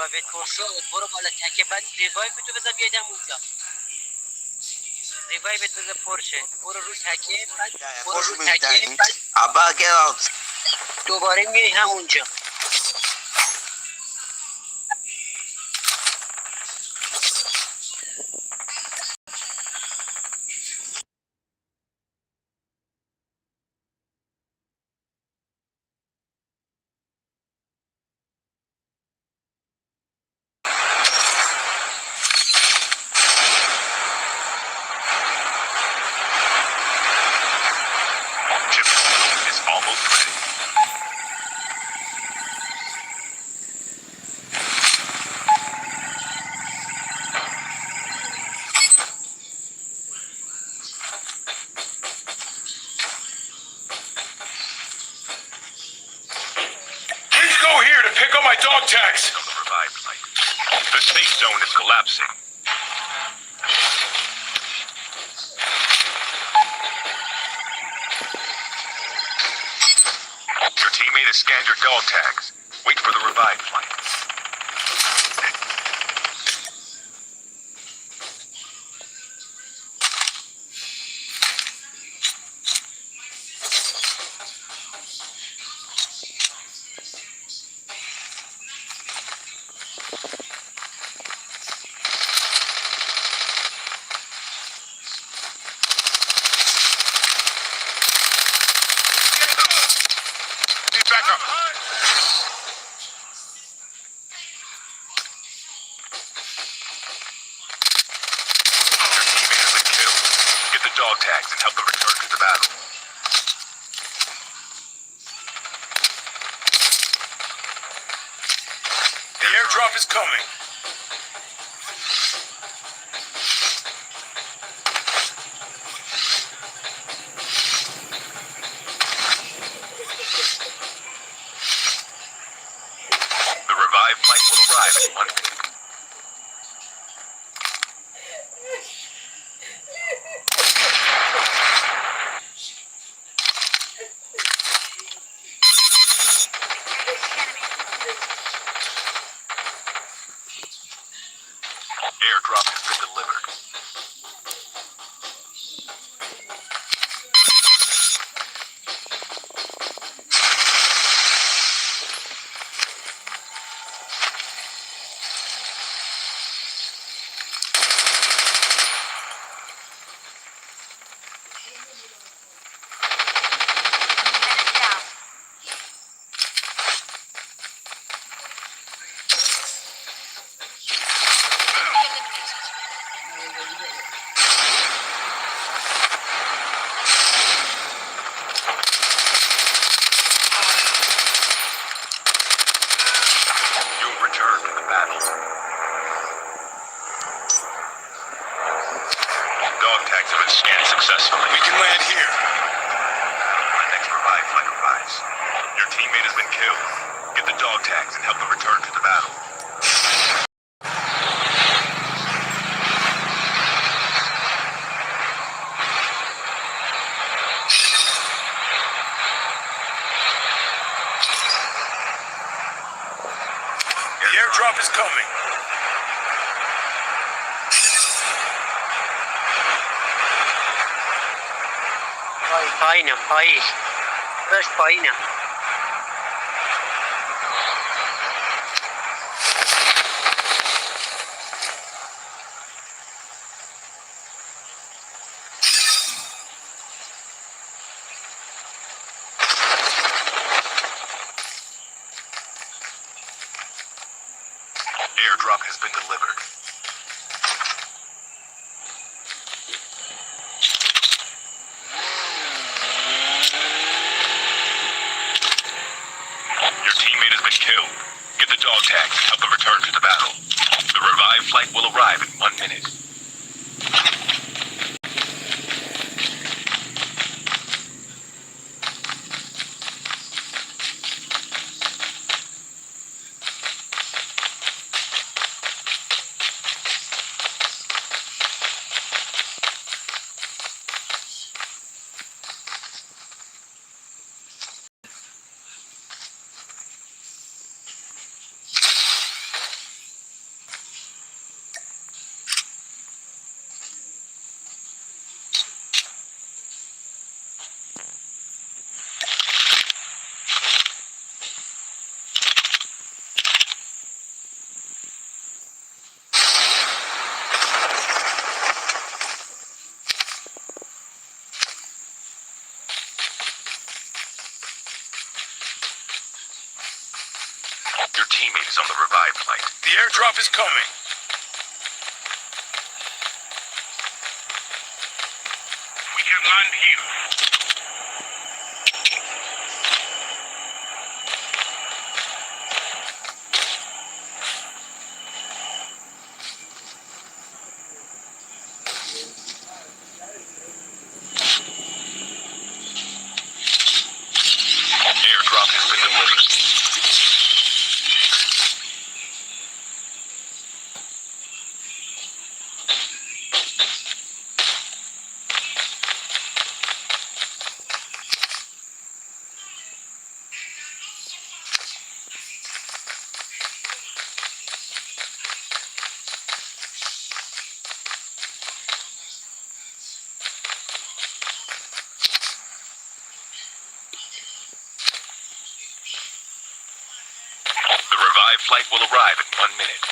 ریوایوت پرسه برو بالا تکه بعد ریوایو تو بذار بیادم اونجا ریوایوت بذار پرشه برو رو تکه بعد برو رو تکه بعد دوباره میای همونجا Pick up my dog tags! On the revived flight. The safe zone is collapsing. Your teammate has scanned your dog tags. Wait for the revived flight. Need backup. Your teammate has been killed. Get the dog tags and help them return to the battle. The airdrop is coming. The revived flight will arrive in 1 minute. Airdrop has been delivered. You'll return to the battle. Dog tags have been scanned successfully. We can land here. When the next revived flight arrives, your teammate has been killed. Get the dog tags and help them return to the battle. The airdrop is coming. پایینم پایین داشت پایینم Airdrop has been delivered. Your teammate has been killed. Get the dog tags and help them return to the battle. The revived flight will arrive in 1 minute. teammate is on the revived flight. The airdrop is coming. We can land here. Airdrop has been delivered. The revived flight will arrive in 1 minute.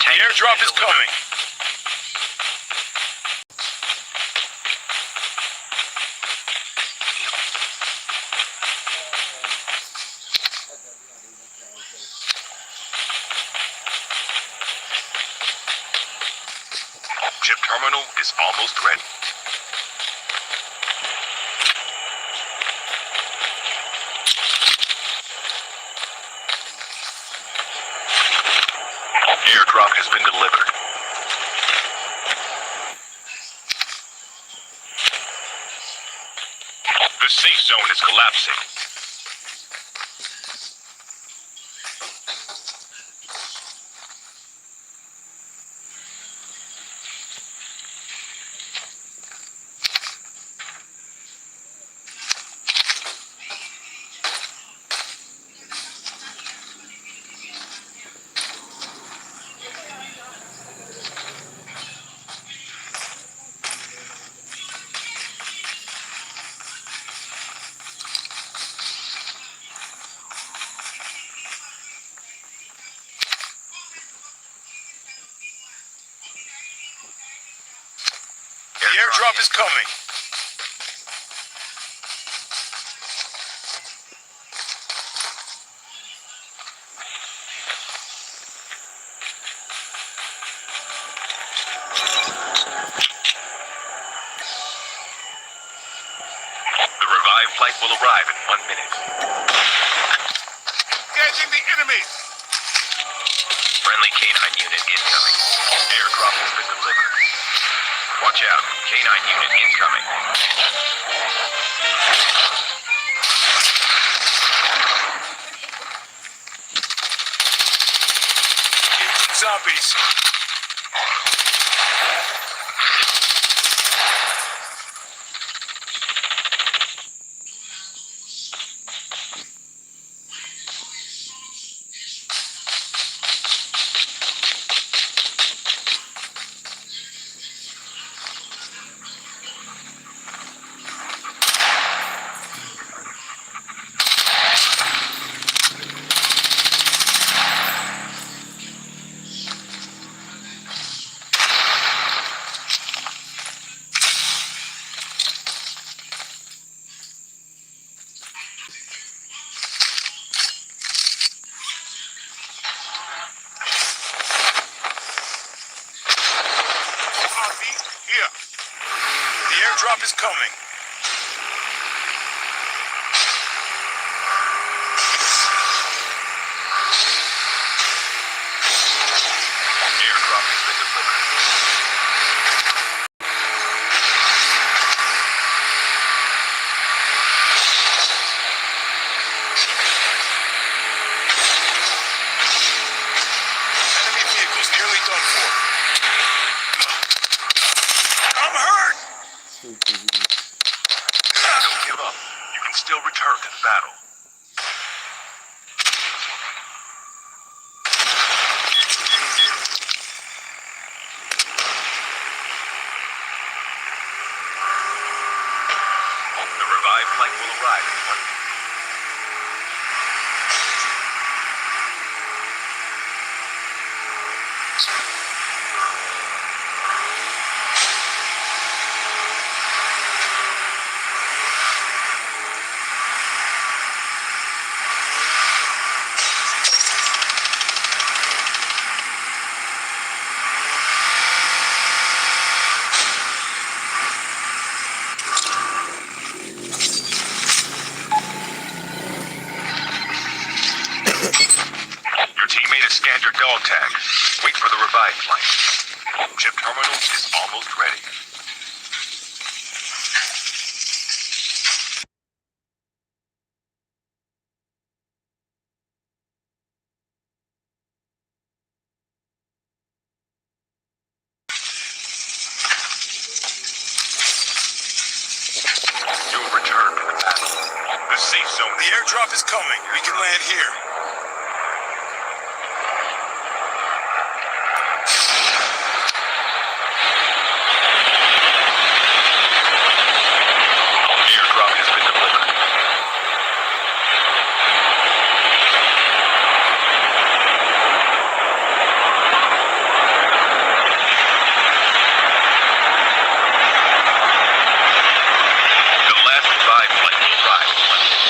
The airdrop is coming. Chip terminal is almost ready. Airdrop has been delivered. The safe zone is collapsing. The airdrop is coming. The revived flight will arrive in 1 minute. Engaging the enemies. Friendly canine unit incoming. Airdrop has been delivered. Watch out. Canine unit incoming. Engaging zombies. Here. The airdrop is coming. Airdrop has been delivered. Enemy vehicles nearly done for. I'm hurt! Don't give up. You can still return to the battle. The revived flight will arrive in 1 minute. Your teammate has scanned your dog tag. Wait for the revived flight. Chip terminal is almost ready. You'll return to the battle. The safe zone. The airdrop is coming. We can land here. Airdrop has been delivered. The last revived flight will arrive in 1 minute.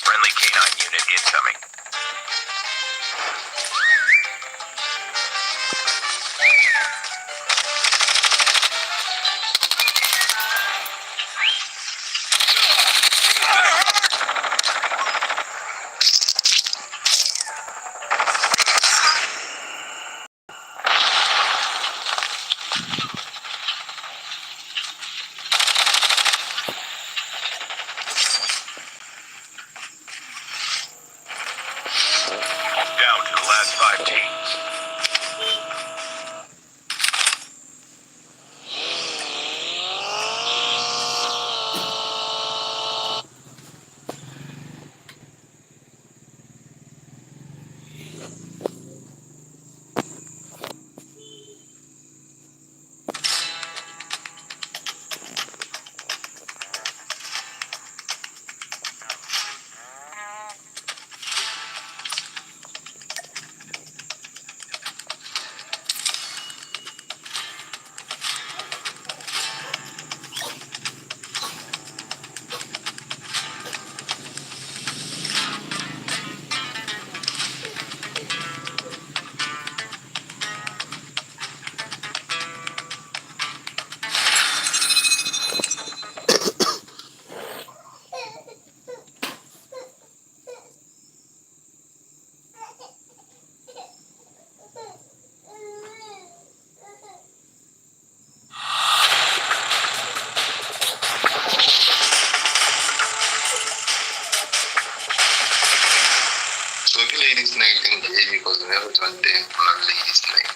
Friendly canine unit incoming. Down to the last 5 teams. So ladies night engage because we have one day on ladies night.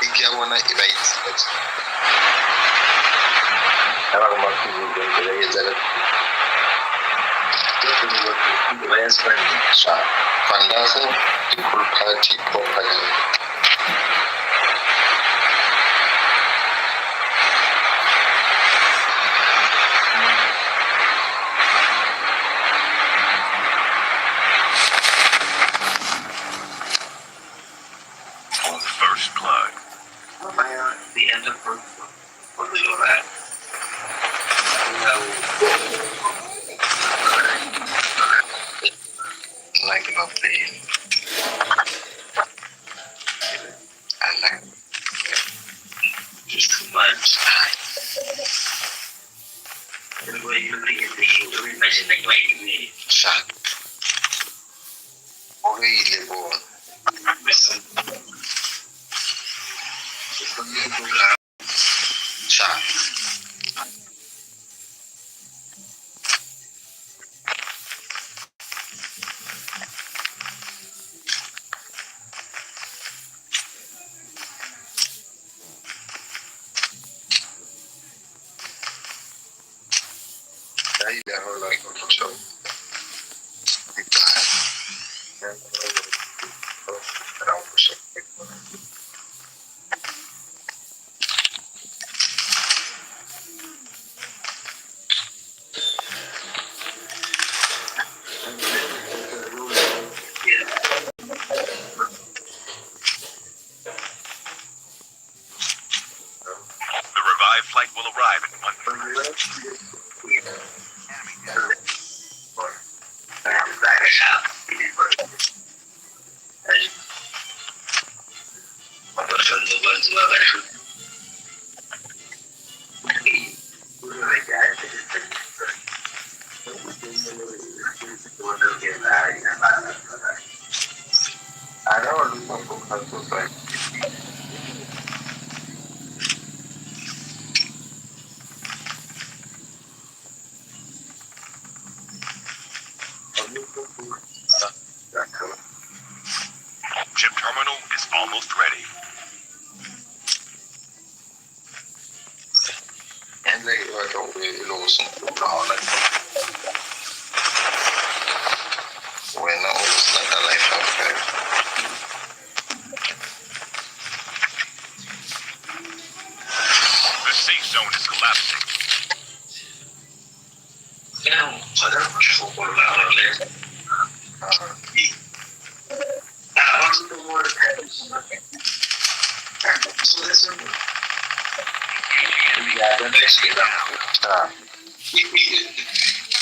ikiabona i-right abakumakuyenza vandaag die full party propaganda. First blood. The end of the that. Like about playing. I like Just too much. The way you look at the imagining like me. shot. Okay, Lebon. Shot. Ahí le hago la construcción. The revived flight will arrive in 1 minute. I don't know what to say. Chip terminal is almost ready. And they like a låsen på planen. When I was like a life affair. The safe zone is collapsing.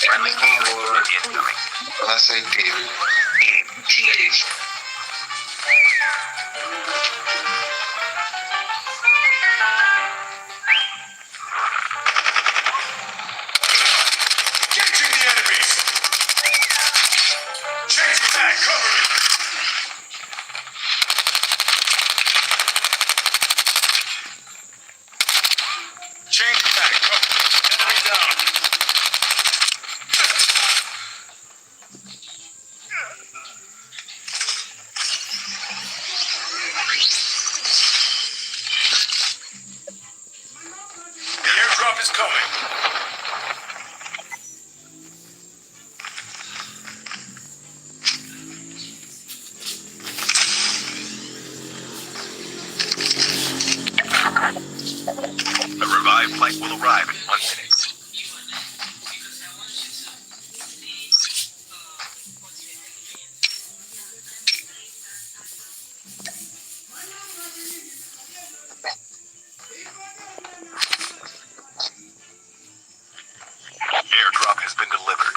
Friendly convoy incoming. When I say David, Engaging the enemies! Changing back, cover me! Changing back, cover me. Enemy down. The airdrop is coming. The revived flight will arrive in 1 minute. Airdrop has been delivered.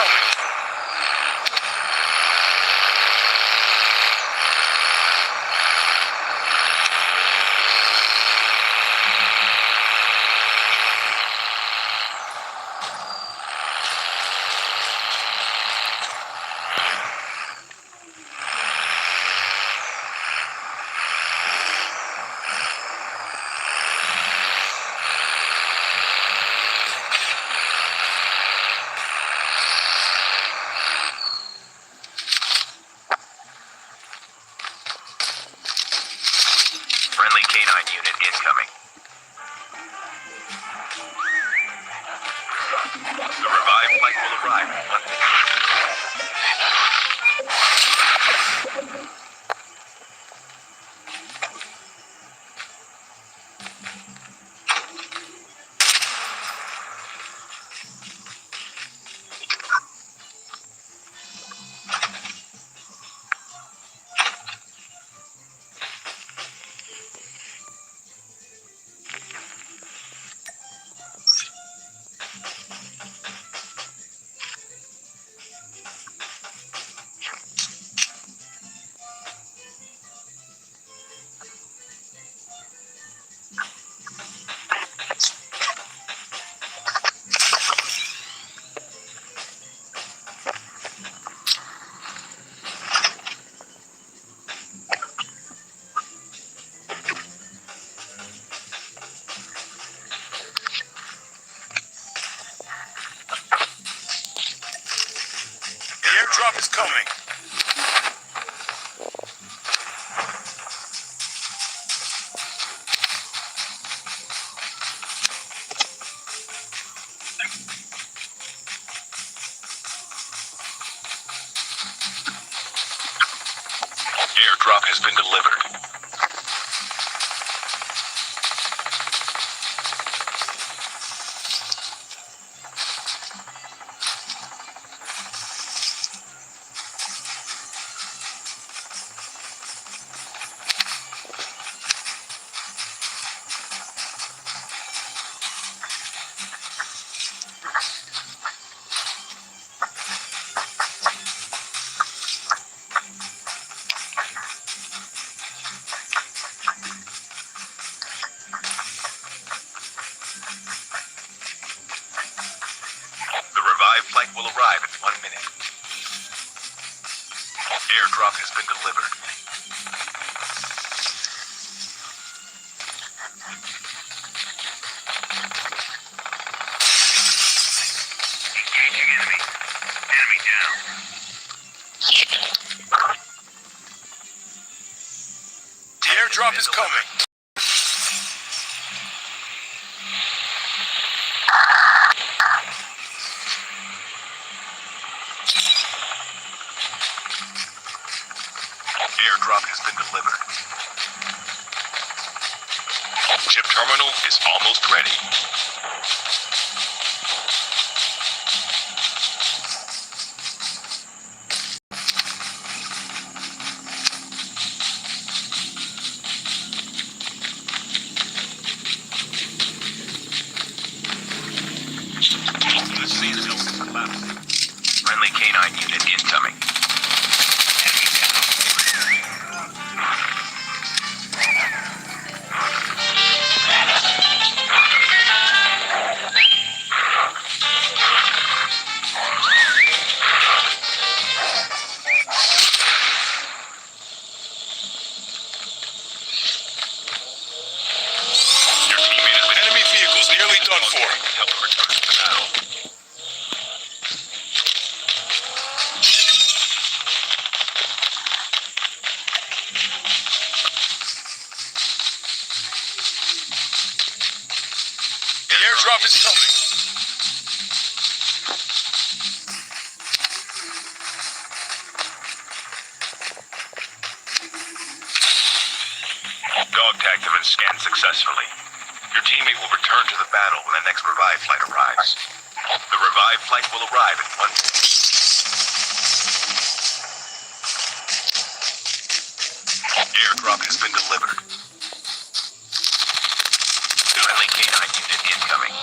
coming. Friendly canine unit incoming. The revived flight will arrive in 1 minute. The airdrop is coming. Airdrop has been delivered. The revived flight will arrive in 1 minute. Airdrop has been delivered. Engaging enemy. Enemy down. The airdrop is coming. Airdrop has been delivered. Chip terminal is almost ready. The scene zone is collapsing. Friendly canine unit incoming. Enemy down. Your teammate has been Enemy vehicles nearly done for. help them return to the battle. The airdrop is coming. Dog tags have been scanned successfully. Your teammate will return to the battle when the next revived flight arrives. The revived flight will arrive in 1 minute. Airdrop has been delivered. Friendly canine unit incoming.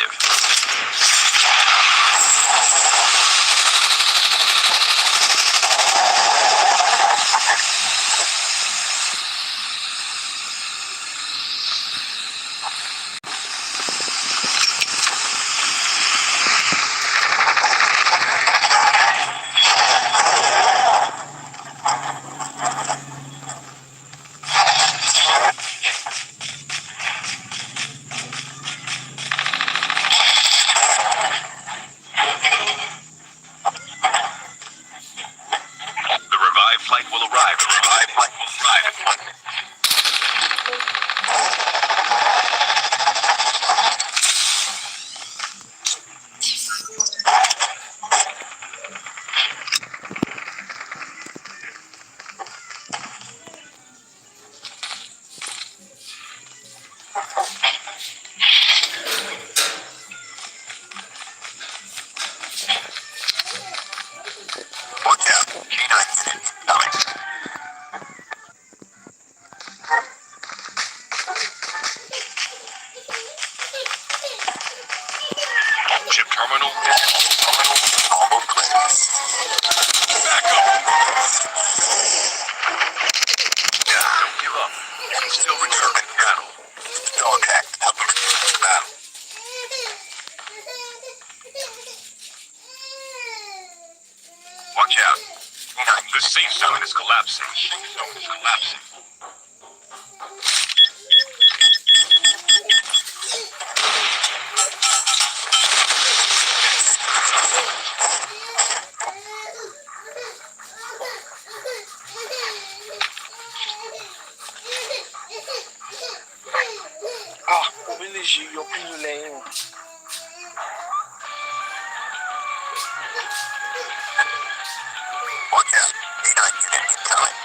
active. The revived flight will arrive. The revived flight will arrive in 1 minute. Watch out. K9 unit incoming. Chip terminal. Terminal almost clear. Back up. Don't give up. You can still return to battle. Dog tag. Help them return to battle. Watch out. The safe zone is collapsing. Safe zone is collapsing. Ah, oblige, eu pulei. Watch out. K9 unit incoming.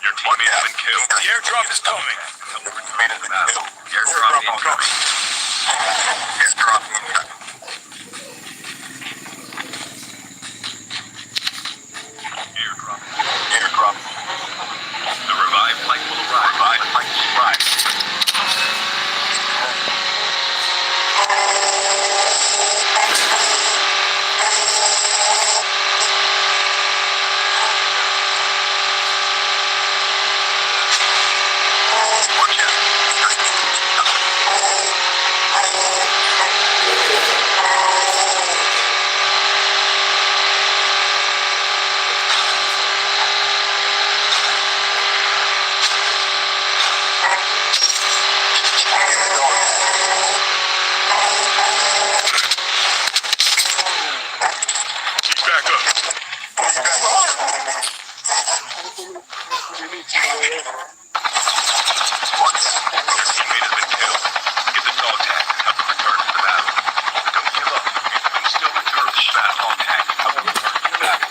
Your teammate has been killed. The airdrop is coming. Your teammate has been killed. Airdrop incoming. Airdrop incoming. Airdrop. Airdrop. The revived flight will arrive. Revived flight will arrive. Watch out. Keep back up. Once, your teammate has been killed. Get the dog tag and help them return to the battle. Don't give up. You can still return to the battle. Dog tag and help them return to the battle.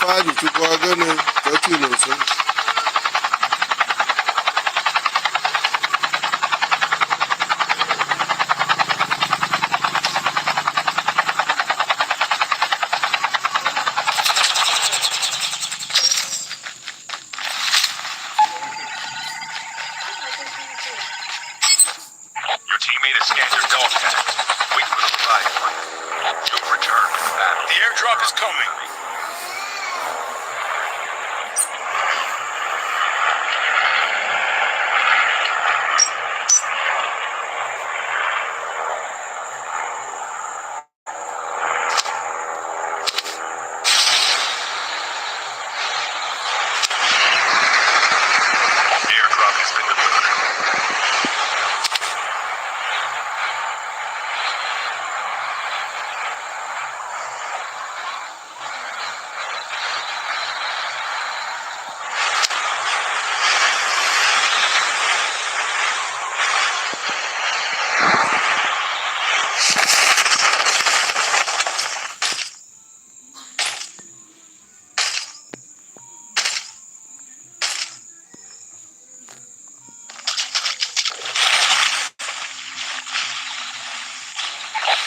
fadi chukwu agane kati n'ụsọ. Your teammate has scanned your dog tags. Wait for the revive flight. You'll return to the battle. The airdrop is coming. Airdrop has been delivered.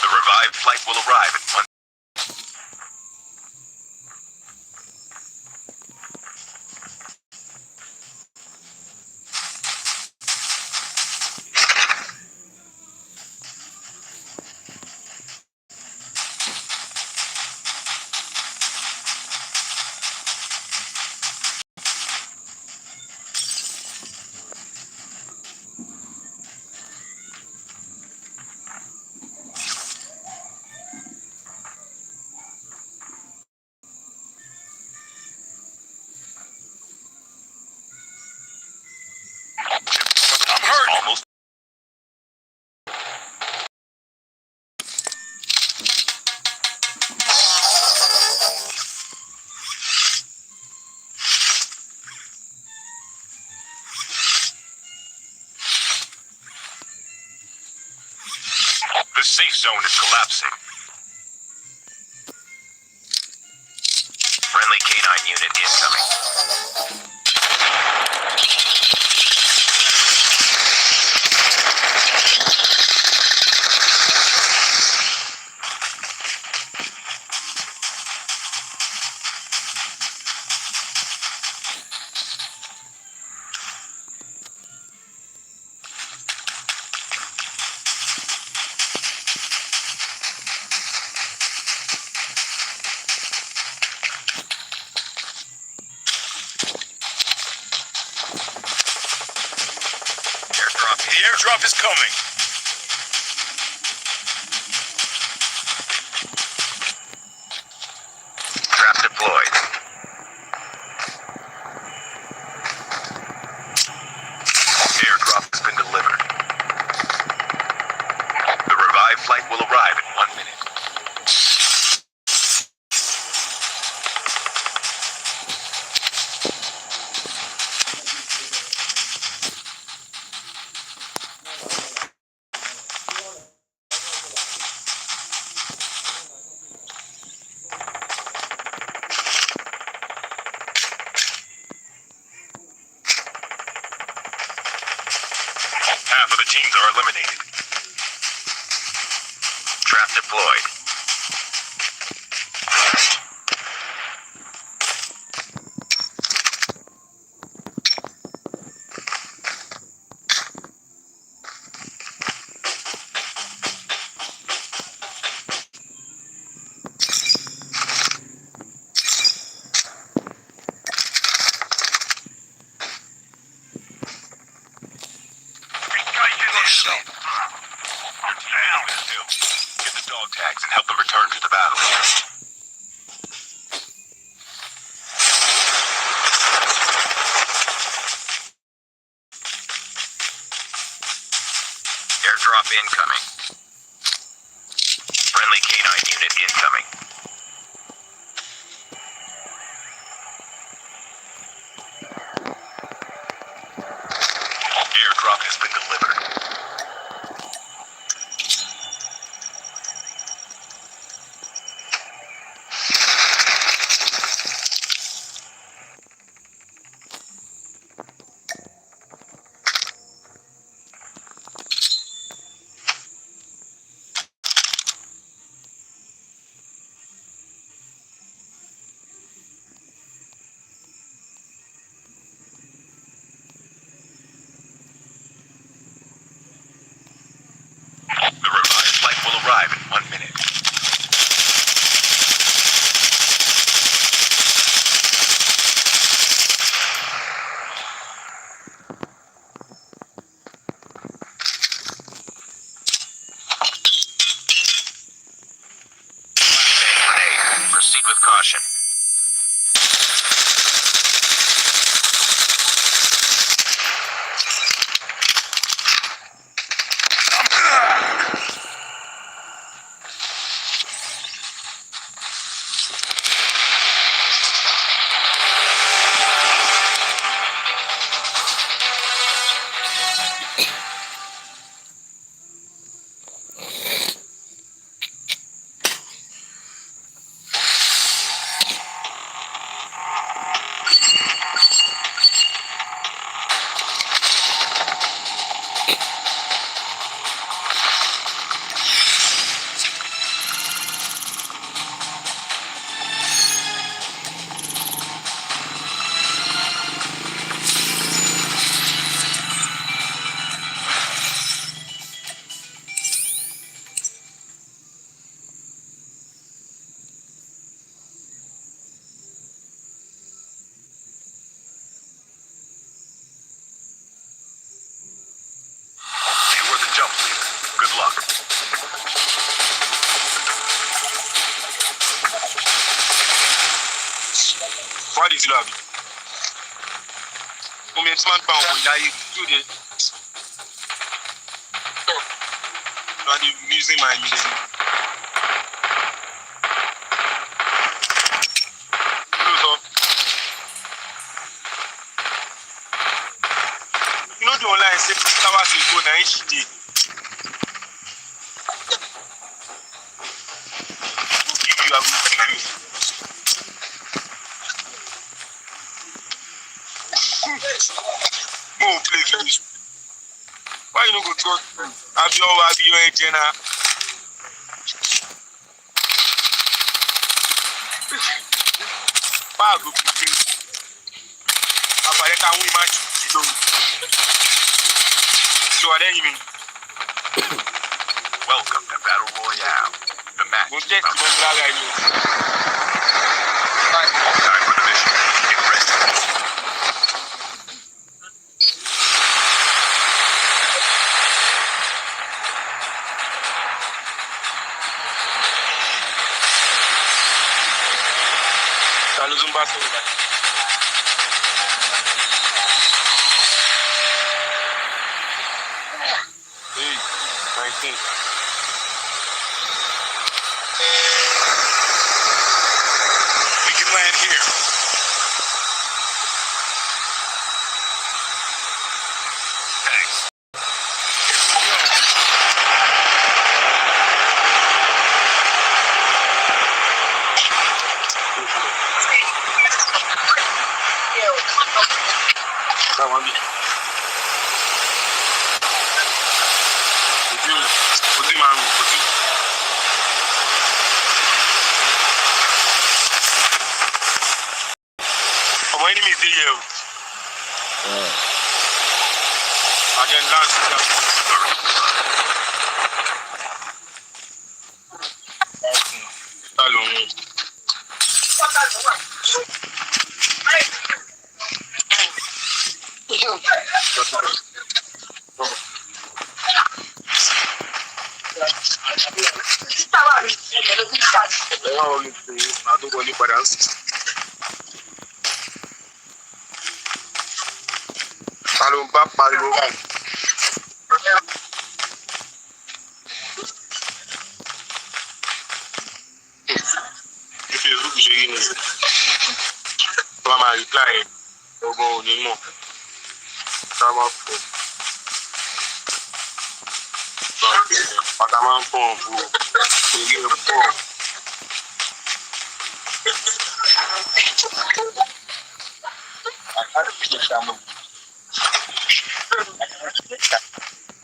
The revived flight will arrive in 1. I'm hurt. Almost. The safe zone is collapsing. Friendly canine unit incoming. The airdrop is coming. Trap deployed. Airdrop has been delivered. The revived flight will arrive in 1 minute. Half of the teams are eliminated. Trap deployed. Get the dog tags and help them return to the battle. Airdrop incoming. Friendly canine unit incoming. Airdrop has been delivered. with caution. You were the jump leader. Good luck. What is love? Come here, man, pound for you. Do the. And the music, man, you know. You know the online say towers will go now each day. Give you a good. Go play finish. Why you no go talk? Have your agenda? Why go play? Apare ka win match so. So are you mean? Welcome to Battle Royale. The match Go is take about the to ball guy. time for the mission. Get ready. Salut Zumba so. Hey, 19. We can land here. Thanks. Come on. Put him on. How many minutes do you have? I can last. Hello. Hello, back, Mario. If you look at you, I'm replying. Go anymore. Come up. But I'm on phone. You get a phone.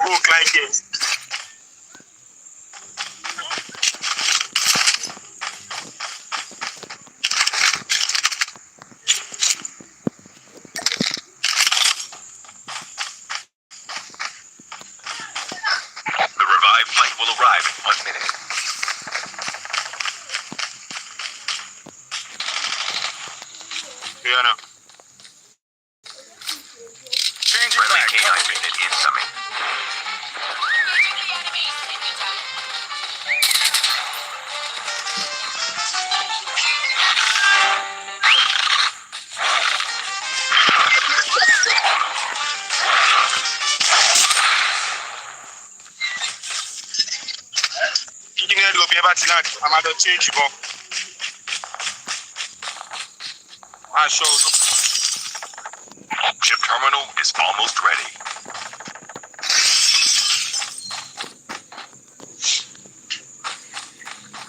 Look like this. The revived flight will arrive in 1 minute. Yeah, no. Friendly K9 unit incoming. bí ẹ bá ti láti a máa lọ change bọ́. Aṣọ òdo. Chip terminal is almost ready.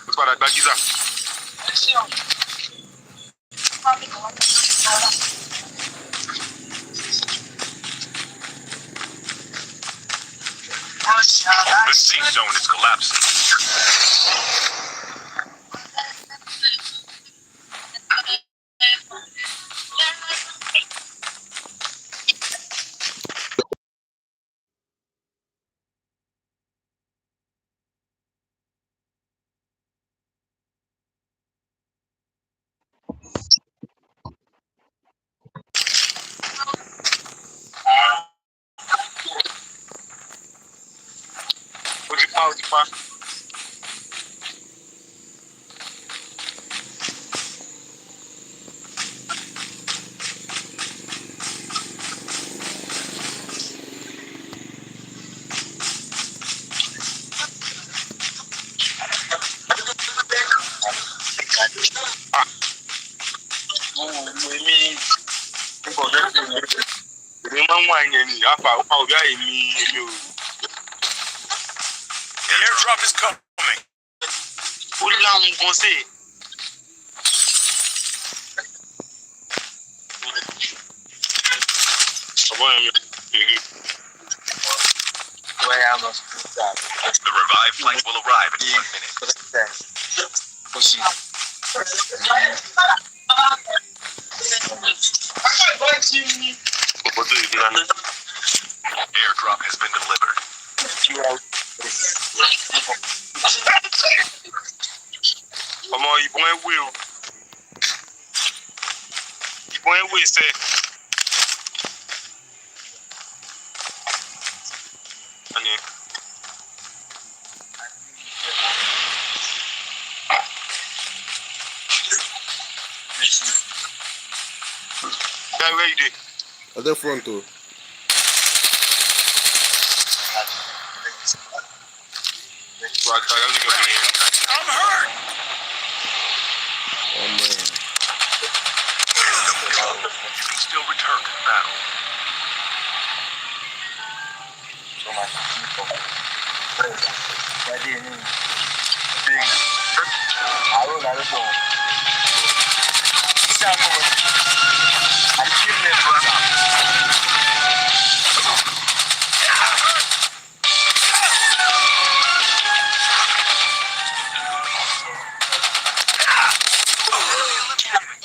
Ó ti padà gba gíza. The safe zone is collapsing. Ó ti pa. Èmi máa ń wá yẹn ni àpá òbí àyè mi èmi ò. The airdrop is coming. Ó láwọn gan sí. Ọ̀bọ̀n yẹn mi èrè. The revived flight will arrive in 1 minute. Airdrop has been delivered. Ọmọ ìbọn ẹ wé o. Ìbọn ẹ wé sẹ́. Guy, where you dey? At the front door. I'm hurt. Oh man. You can still return to the battle.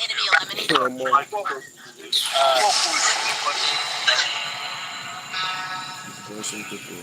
Enemy eliminated. Oh man. There's some people.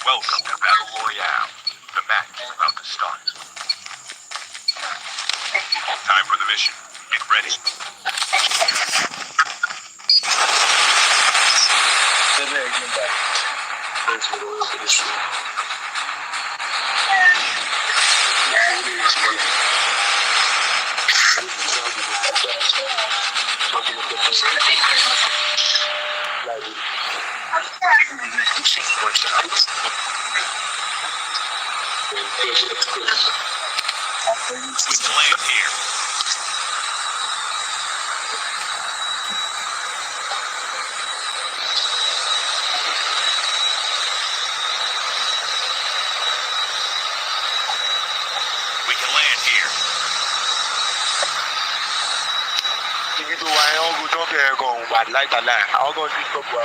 Welcome to Battle Royale. The match is about to start. Time for the mission. Get ready. We can land here. We can land here. Ibi tó wà yẹn ọgùn tó bẹ̀rẹ̀ gan-an wà láìtàláì. Àwọn gan ti stop wa.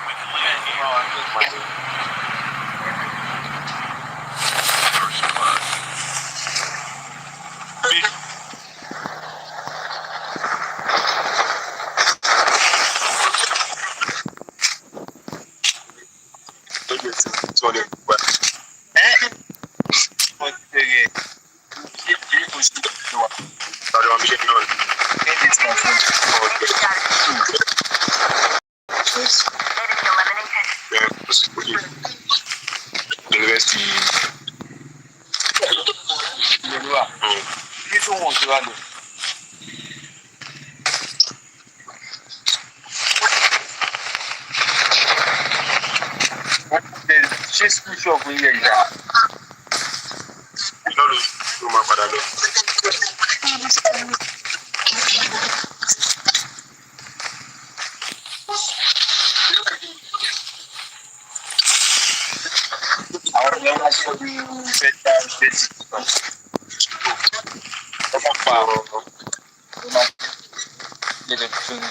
We can land here. First blood. University. Bí tó wọ̀n sí wa lò. Ṣé school shop ń yẹ ìyá? Lọ́lọ́ ló máa padà lọ. Àwọn ọmọ wa ṣe bí fẹ́ dá ṣe sí ìtàn. Ọmọ pa ọ̀rọ̀ ọmọ lè fún mi.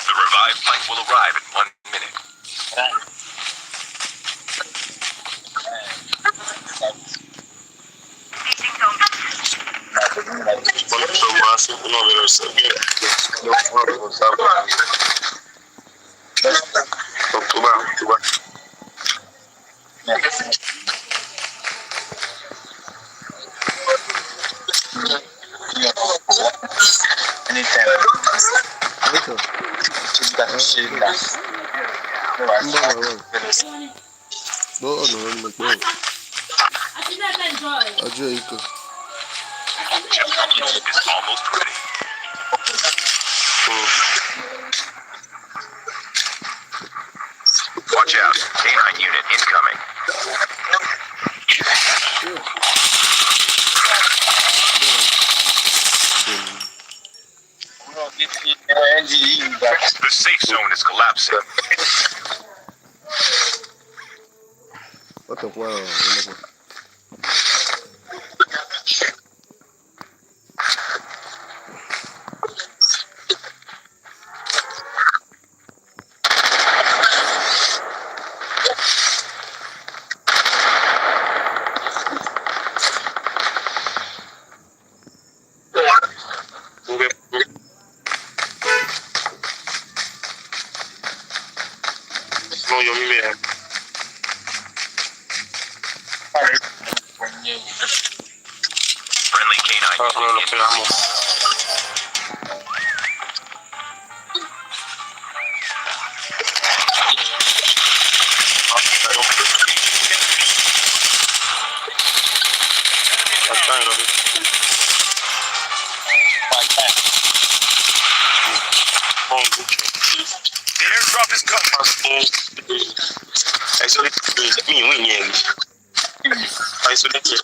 The revived flight will arrive in 1 minute. Olùsọ wa sí iná bẹ̀rẹ̀ sẹ́gbẹ̀. October. Anytime. Later. That shit that. No, Ajay Ika. Chip is almost ready. Watch out. K9 unit incoming. The safe zone is collapsing. What the wow? No, yo mi vea. Friendly K9 No, lo unit pegamos. The airdrop is coming. Isolate me, we need. Isolate.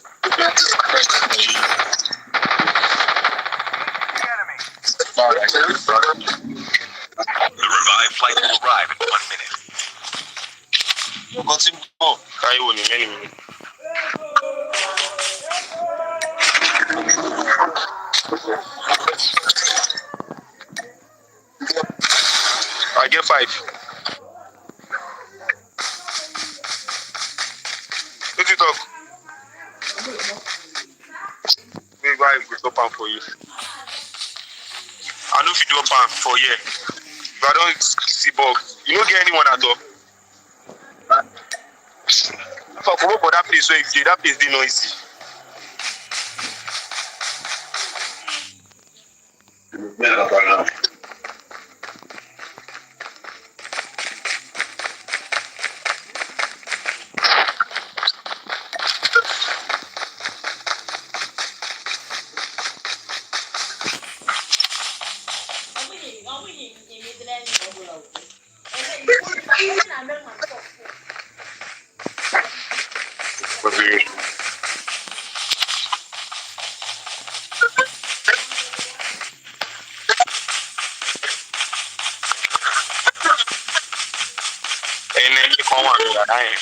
The revived flight will arrive in 1 minute. Nǹkan tí ń bọ̀ káyọ̀ ní mẹ́rin mi. I get 5. What you talk? Maybe I will stop am for you. I no fit do up am for here. If I don't see bug, you no get anyone at all. come up for that place where you did. That place dey noisy. And then you come on with that.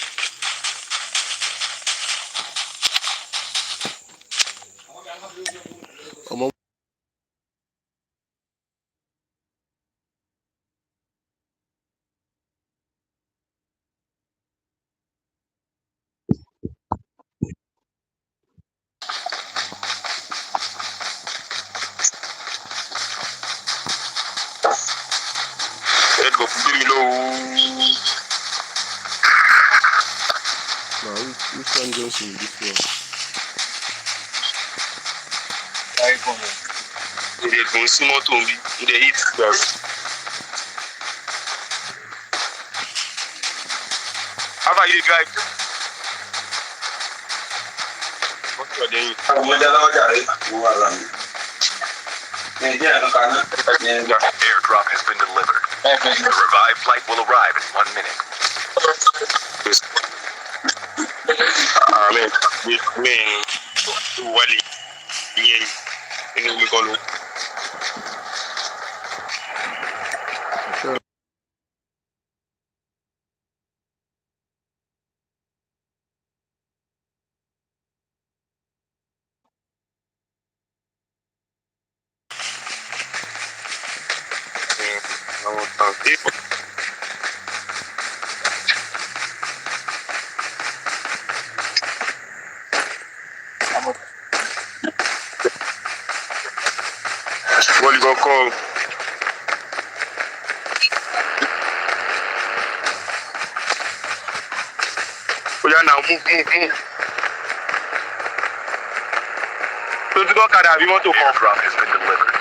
Ọmọ Let's go. Give me low. na which one Johnson this one? You dey go see motor on me. You dey hit them. How about you drive? What's your name? Airdrop has been delivered. The revived flight will arrive in 1 minute. Wally. Yeah. You we go look. Sure. People. What you gonna call? Oh yeah, now move. So you go carry you want to come? Airdrop has been delivered.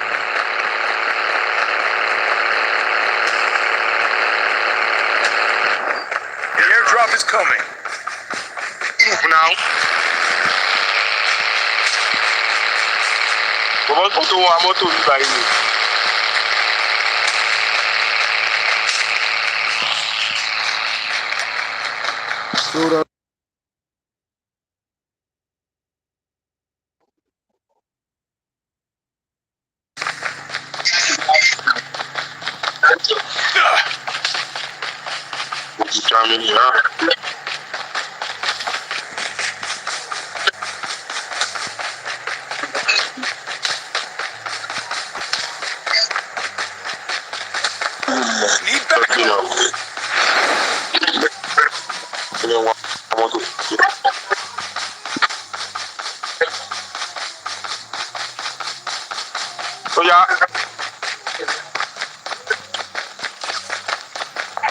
The airdrop is coming. Move now. Bàbá tó tó wọ mọ́tò nígbà yìí. So that Germany, huh? Need backup. You know what? I want to. So yeah.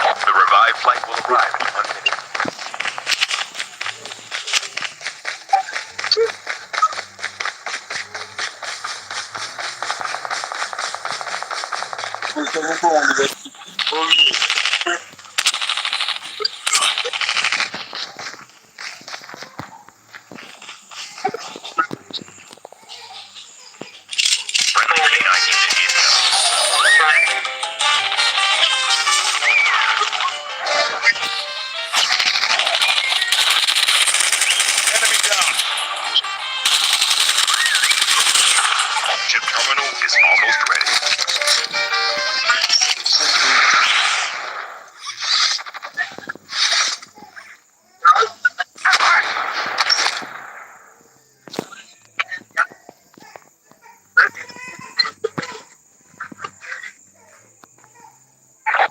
The revived flight will arrive in 1 minute. Friendly canine unit incoming. Enemy down. Chip terminal is almost ready.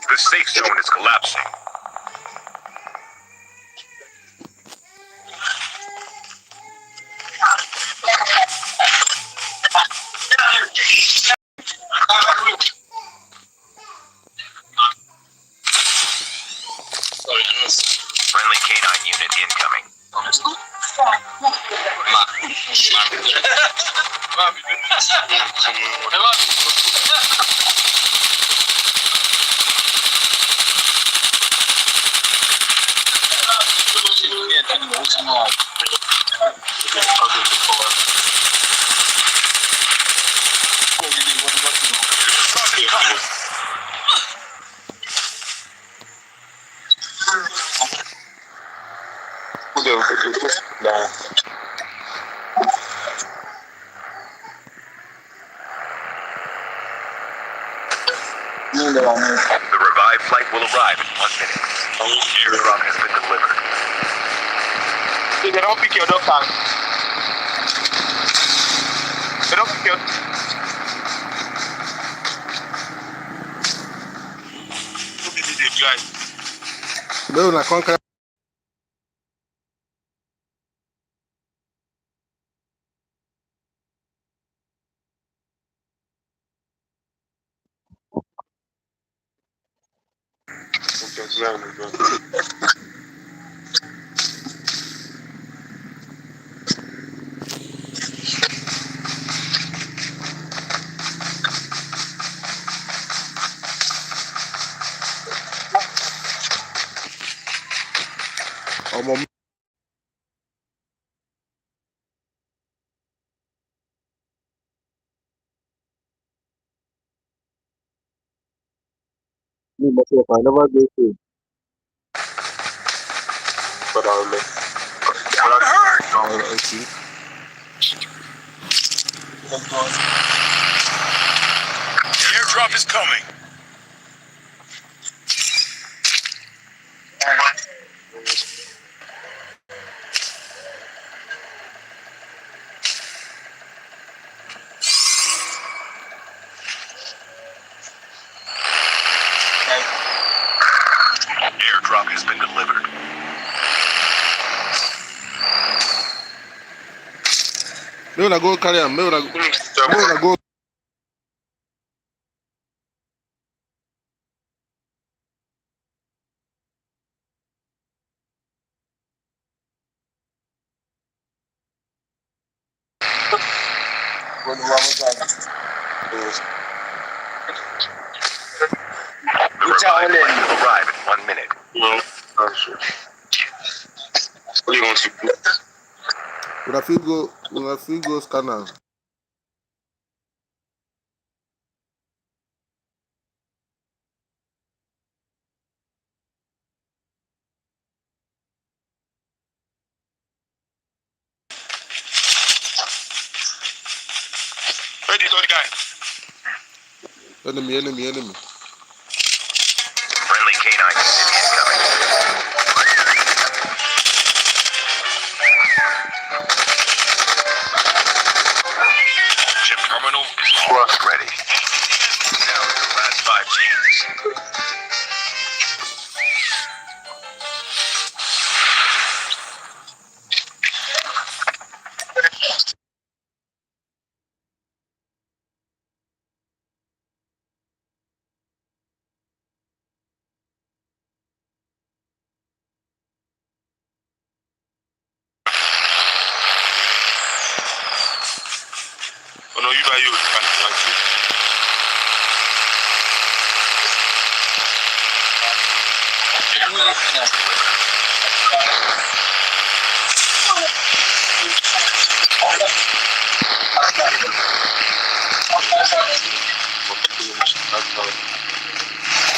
The safe zone is collapsing. Friendly canine unit incoming. The revived flight will arrive in 1 minute. Airdrop has been delivered. They don't pick your doctor. They don't pick your. Meu, na conca. Ọmọ mi. Me myself, I never go through. But I'll let. Okay. Airdrop is coming. Airdrop has been delivered. Meu na go carry am. Meu na go. The revived flight will arrive in 1 minute. No, not sure. What do you want to do? Una fit go scan am. Where the third guy? Enemy. Friendly canine unit incoming. Chip terminal is almost ready. Now to the last 5 teams. Oh no, you buy yours.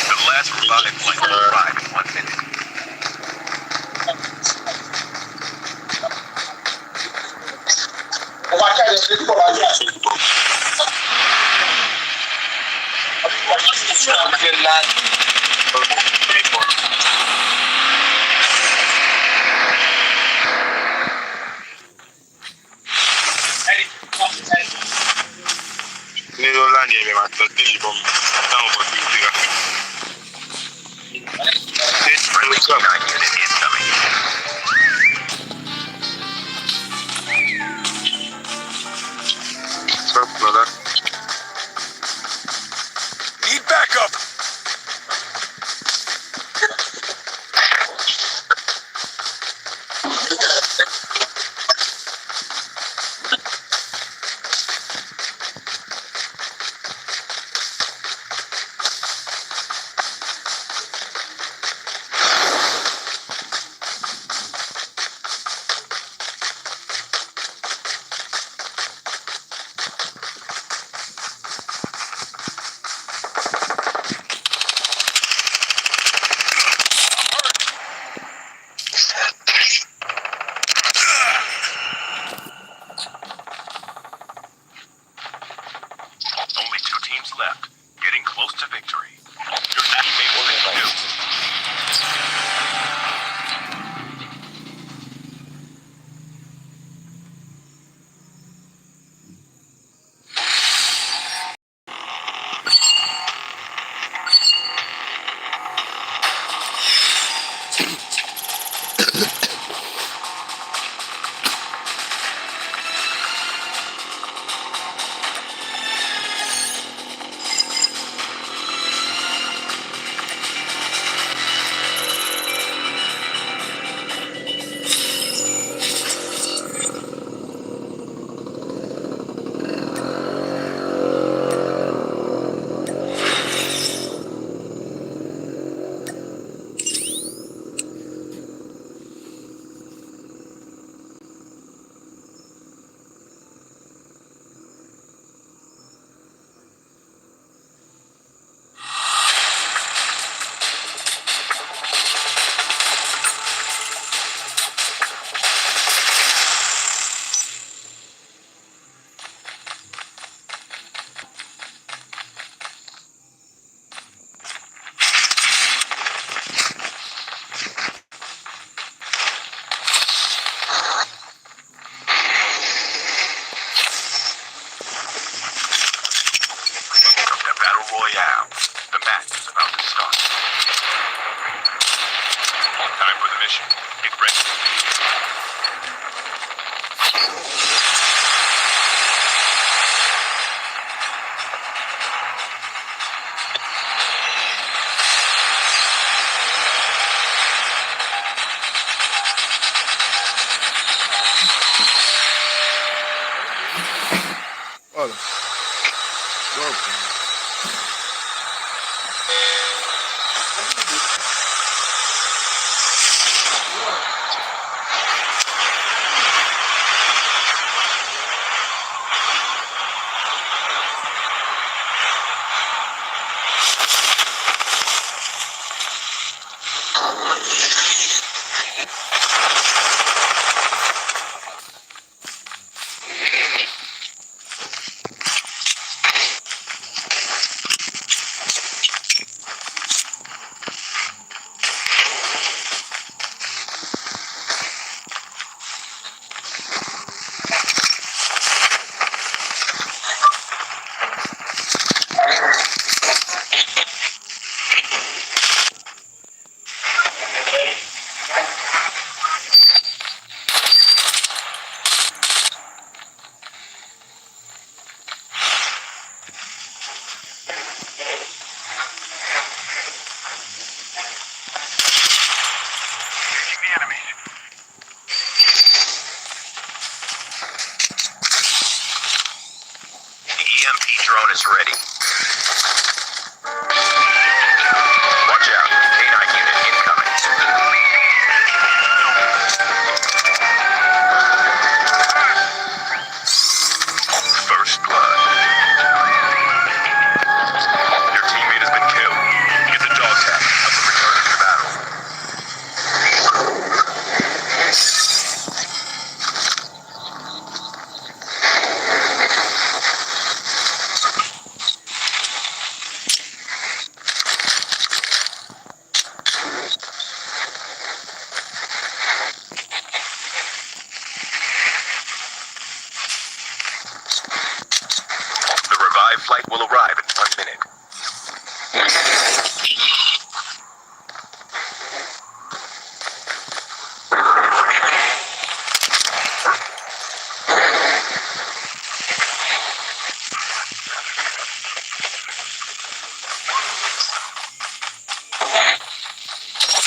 The last revived flight will arrive in 1 minute. Friendly canine unit incoming. Need backup. mission. Get ready. Olha. Pronto. EMP drone is ready. Watch out. K9 unit incoming. First blood. Your teammate has been killed. Get the dog tag and help them return to the battle. The revived flight will arrive in 1 minute.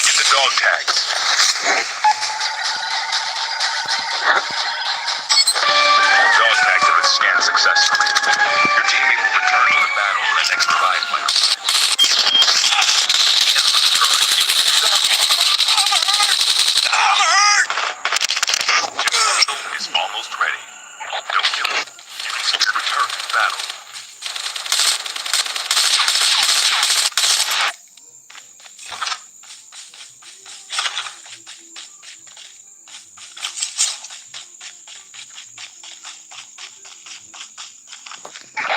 Get the dog tags. Dog tags have been scanned successfully. Your teammate will return to the battle when the next revive flight arrives. Is almost ready. Don't kill it. You can still return to the battle.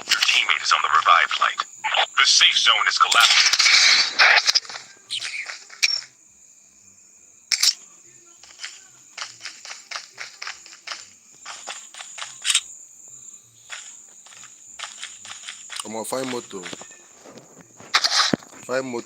Your teammate is on the revived flight. The safe zone is collapsing. I'm gonna find moto. Find moto.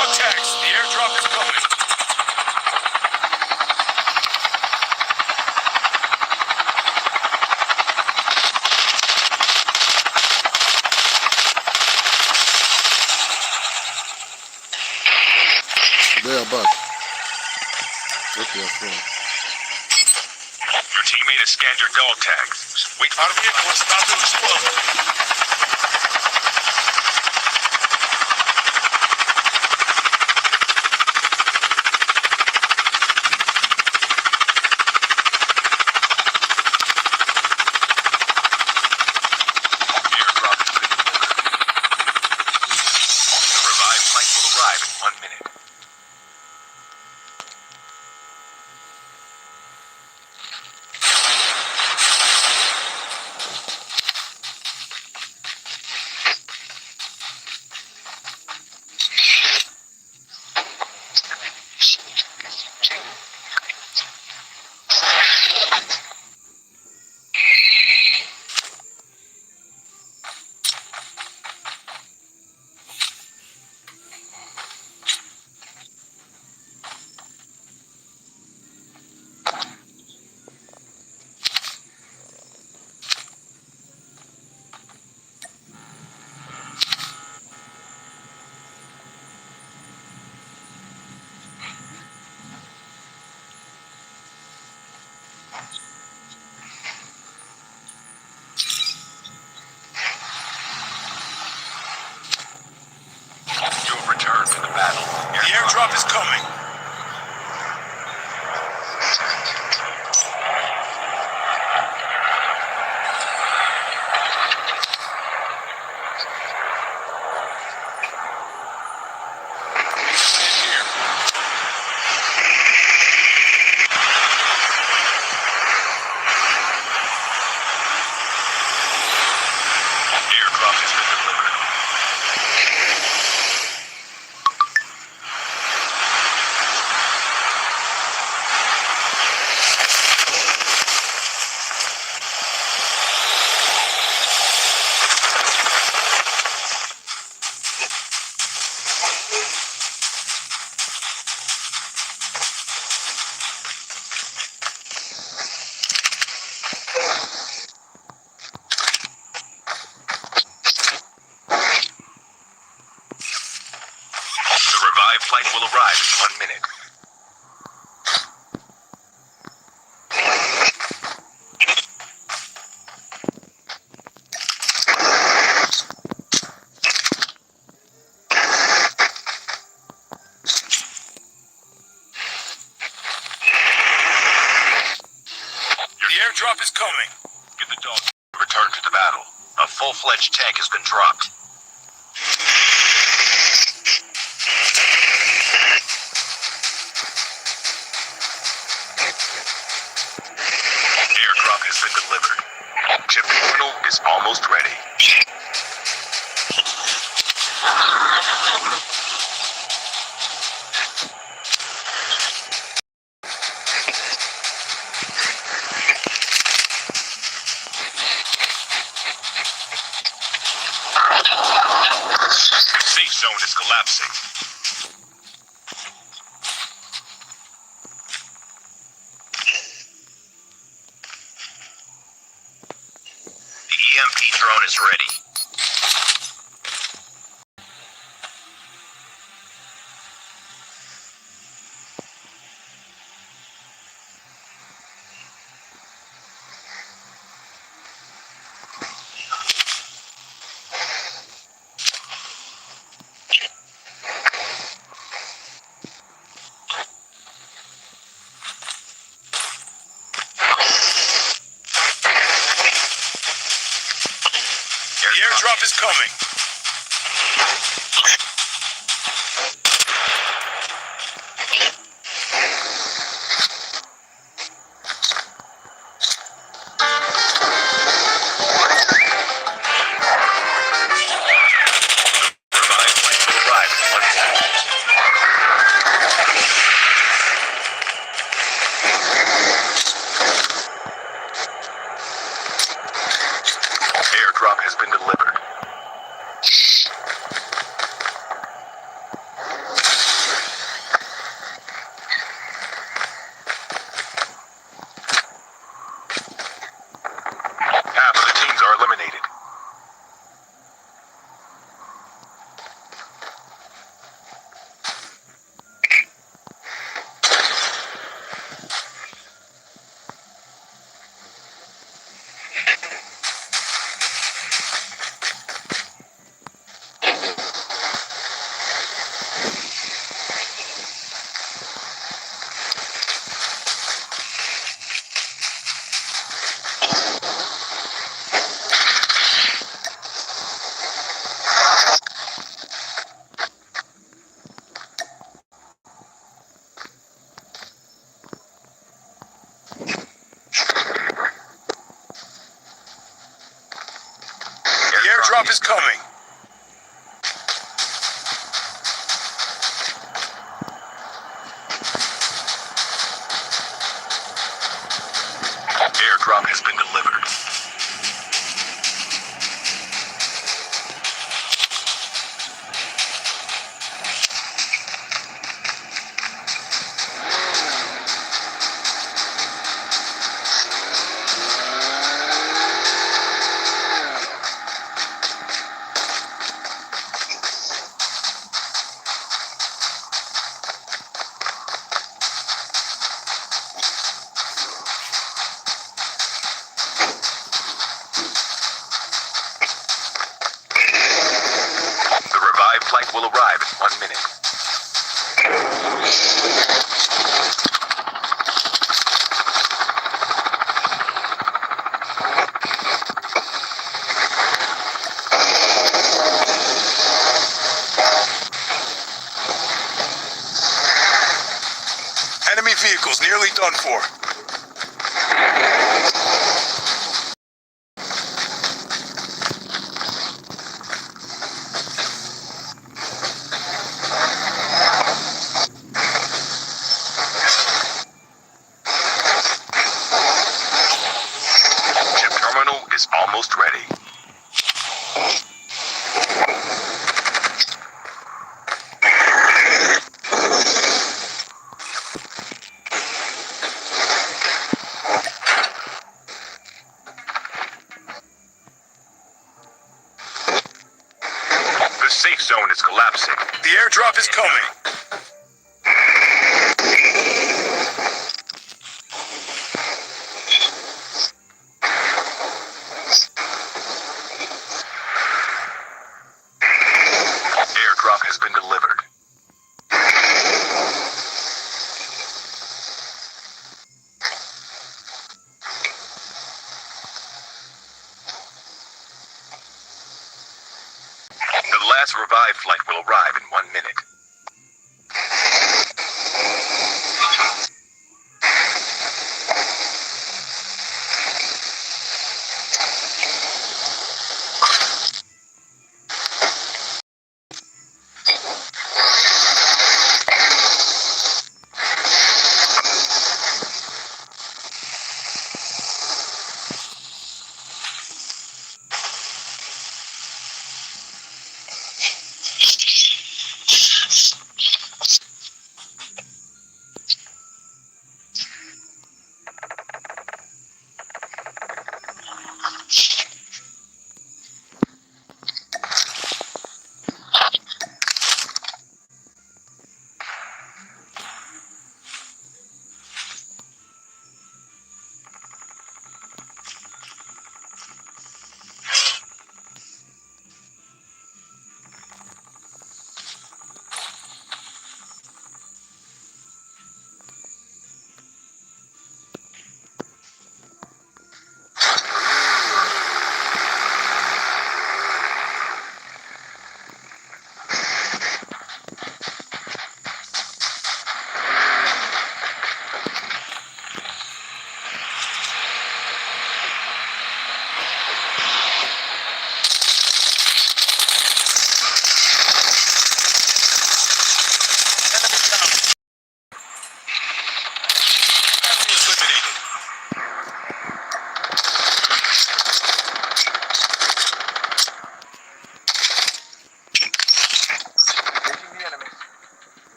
dog tags. The airdrop is coming. They are back. Okay, I'm from. Your teammate has scanned your dog tags. Wait for the vehicle is about to explode. Airdrop has been delivered. The revived flight will arrive in 1 minute. You have returned to the battle. The airdrop is coming. Stand here. Airdrop has been delivered. The revived flight will arrive in 1 minute. The airdrop is coming. Get the dog. Return to the battle. A full-fledged tank has been dropped. Airdrop has been delivered. Chip terminal is almost ready. The safe zone is collapsing. The EMP drone is ready. The airdrop is coming. Revived flight will arrive in 1 minute. Airdrop has been delivered. airdrop is coming. Airdrop has been delivered. The revived flight will arrive in 1 minute. Enemy vehicles nearly done for. Chip terminal is almost ready. The safe zone is collapsing. The airdrop is coming. Airdrop has been delivered. The last revived flight will arrive in 1 minute.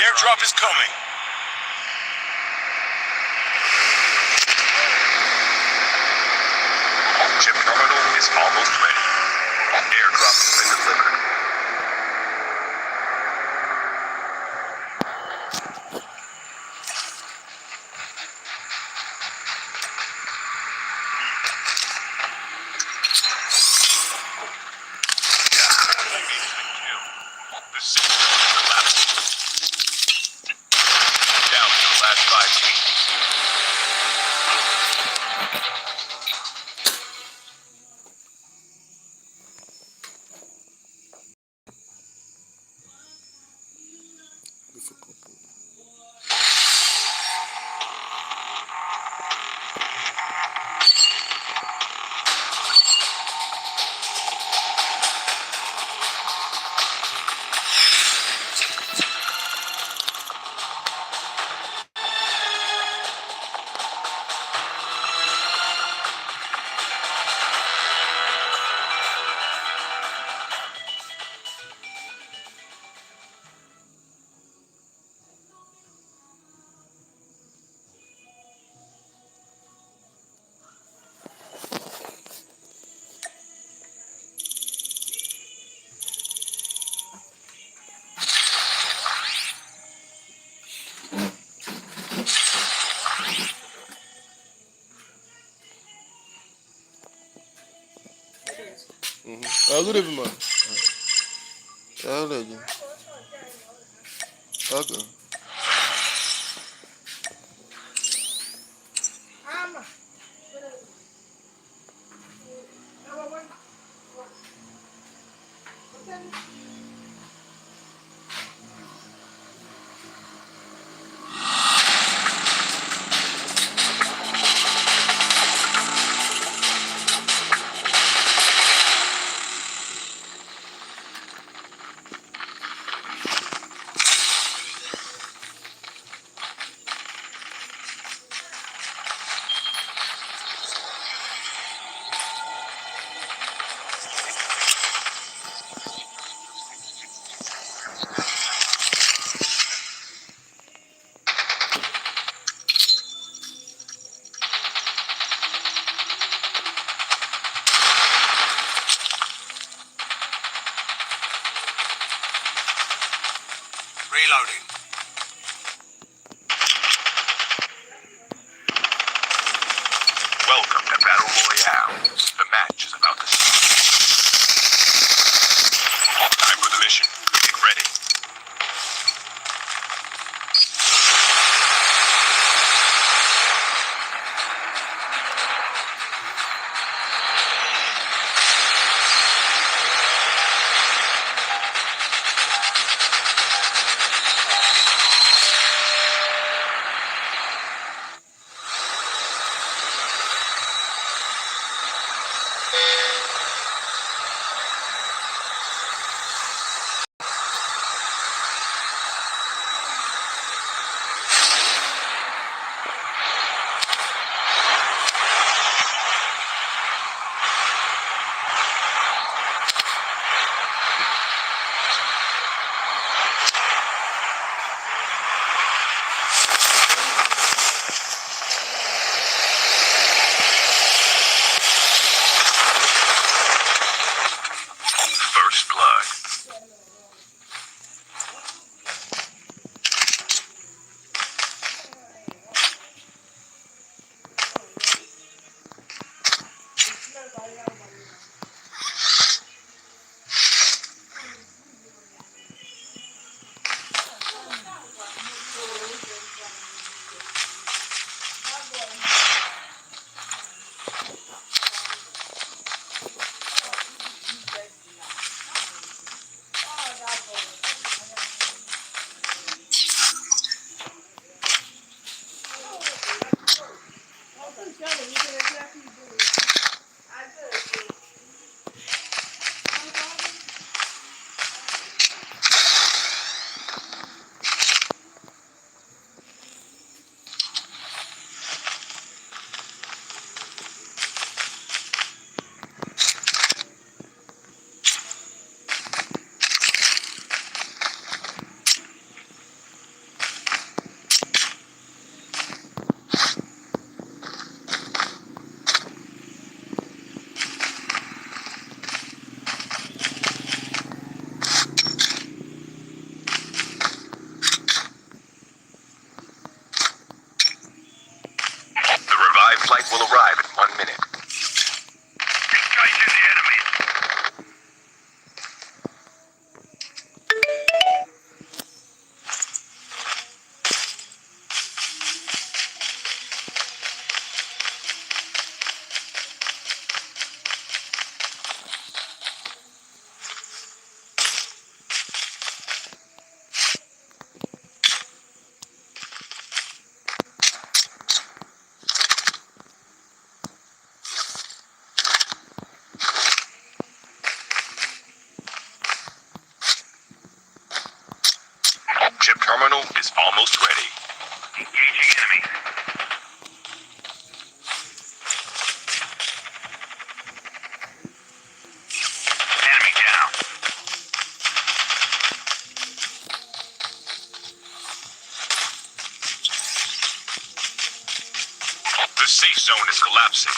Airdrop is coming. Chip terminal is almost ready. Airdrop has been delivered. The safe zone is collapsing. Down to the last 5 teams. Good evening, man. Legend. Okay. Reloading. Welcome to Battle Royale. The match is about to start. Time for the mission. Get ready. First blood. The revived flight will arrive in 1 minute. Engaging the enemy. Chip terminal is almost ready. Engaging enemy. Enemy down. The safe zone is collapsing.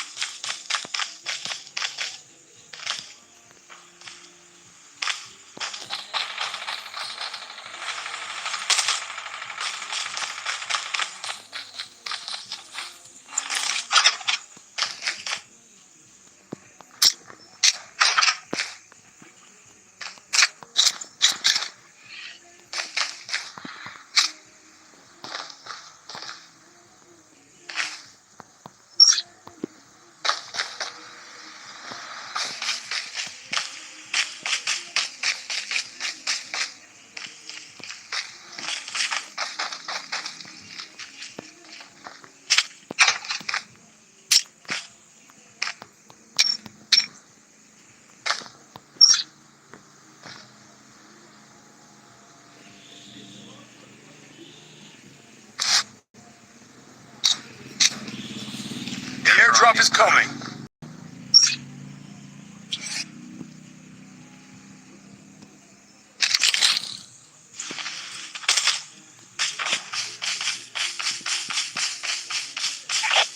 Airdrop is coming.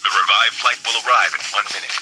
The revived flight will arrive in 1 minute.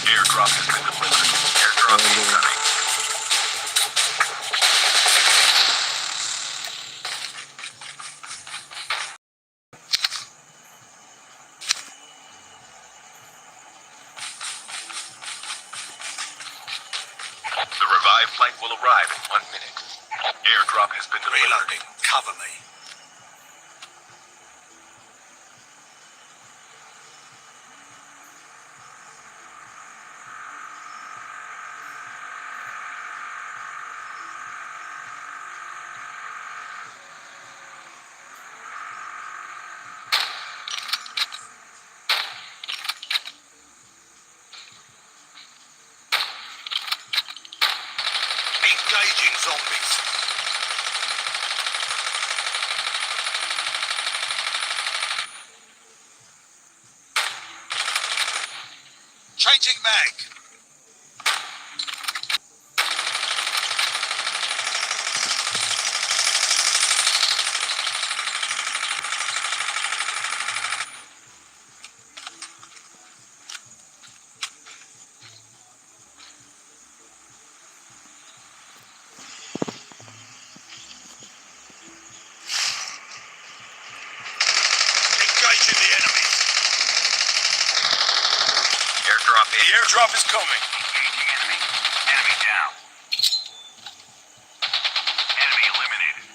Airdrop has been delivered. Airdrop incoming. The revived flight will arrive in 1 minute. Airdrop has been delivered. Reloading. Cover me. Engaging zombies. Changing mag. Engaging the enemy. The airdrop is coming. Engaging enemy. Enemy down. Enemy eliminated.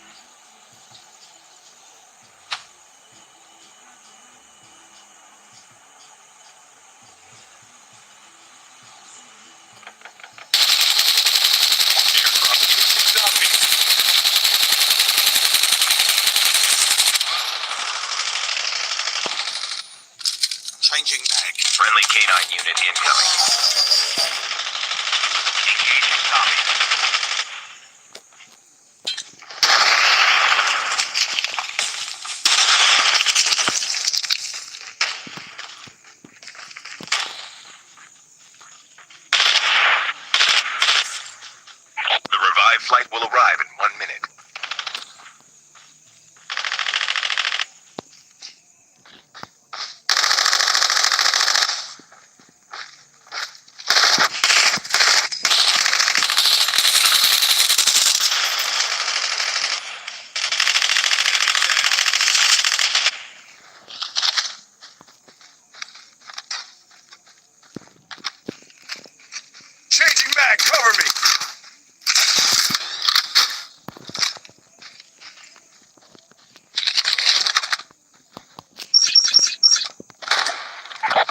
Airdrop is zombies. Changing mag. Friendly canine unit incoming. Engaging zombies. The revived flight will arrive in 1 minute. Changing mag, cover me!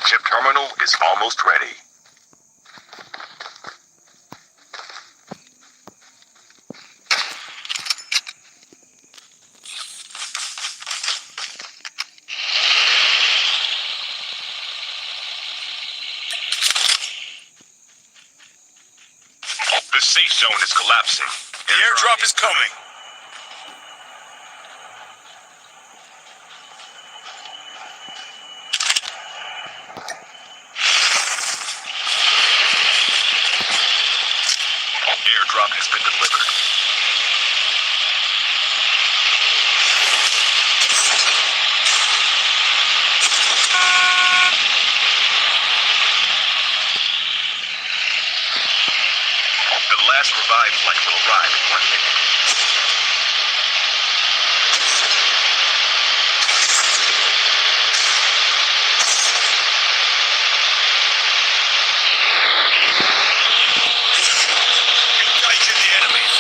Chip terminal is almost ready. The safe zone is collapsing. The airdrop is coming. Airdrop has been delivered. The last last revived flight will arrive in 1 minute. Engaging the enemies.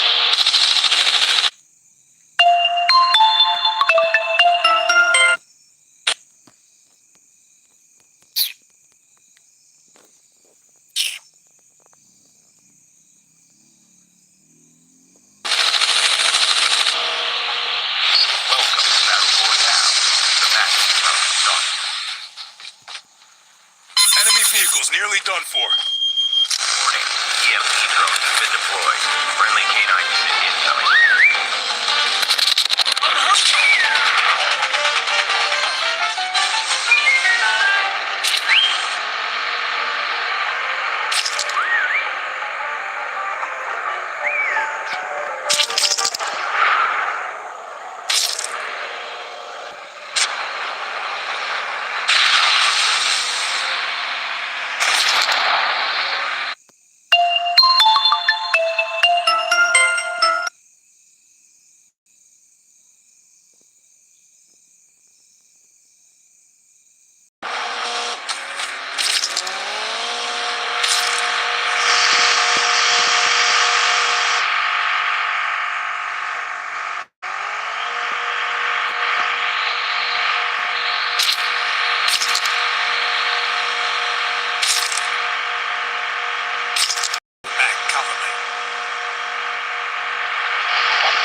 Welcome to Battle Royale. The match is about to start. Enemy vehicles nearly done for. Warning. EMP drones have been deployed. Friendly canine unit incoming. Back, cover me.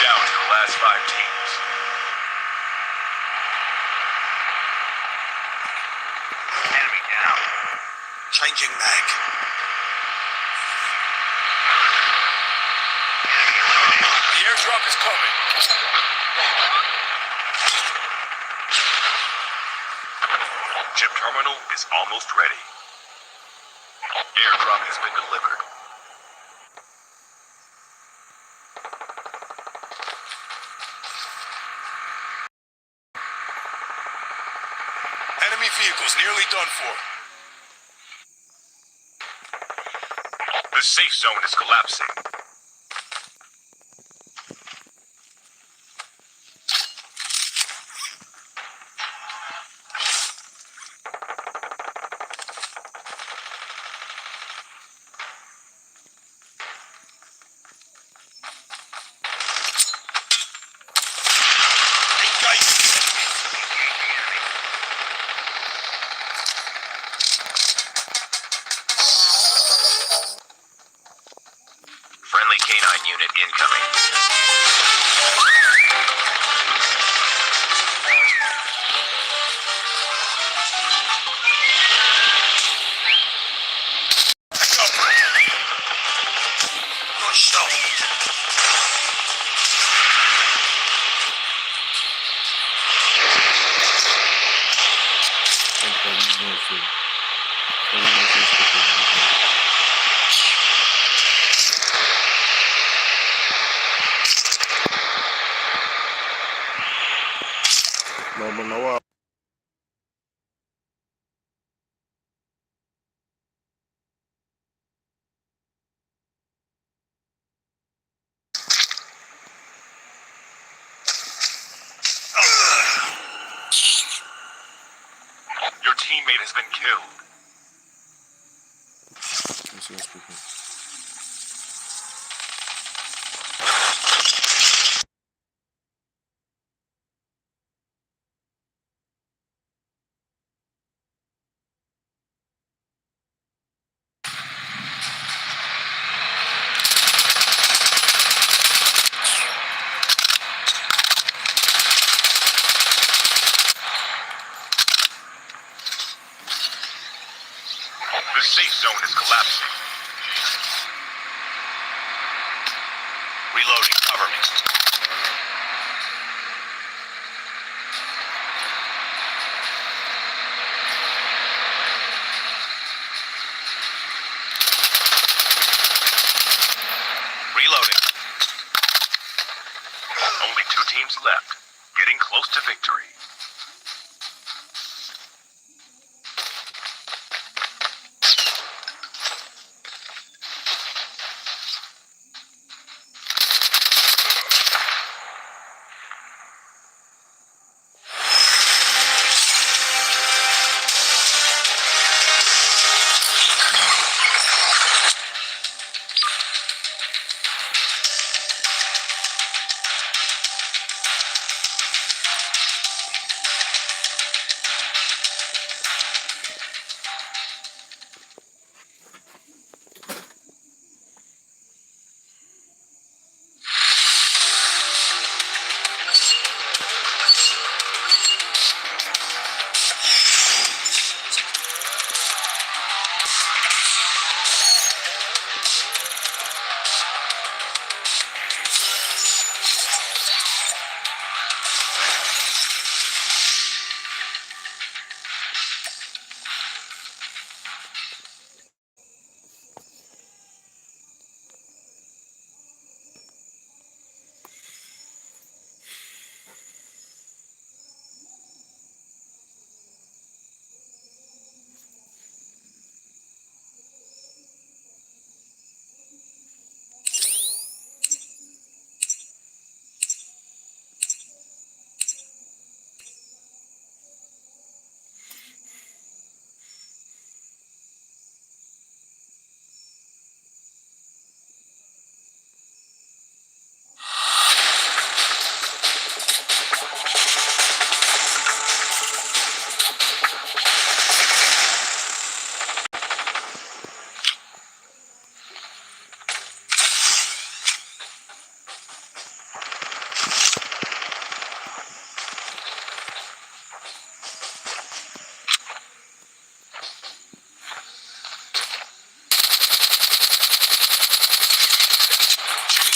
Down to the last 5 teams. Enemy down. Changing mag. The airdrop is coming. Chip terminal is almost ready. Airdrop has been delivered. Enemy vehicles nearly done for. The safe zone is collapsing. Friendly canine unit incoming. Good stuff. Nawa. Your teammate has been killed. The safe zone is collapsing. Reloading, cover me. Reloading. Only 2 teams left. Getting close to victory.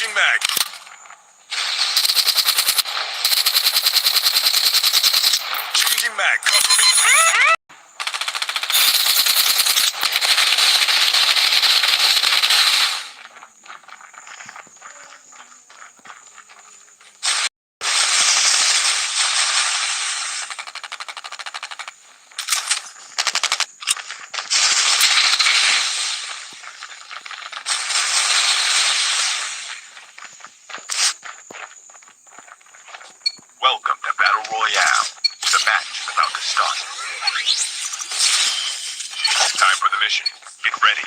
Changing mag. Changing mag. Cover me. Welcome to Battle Royale. The match is about to start. Time for the mission. Get ready.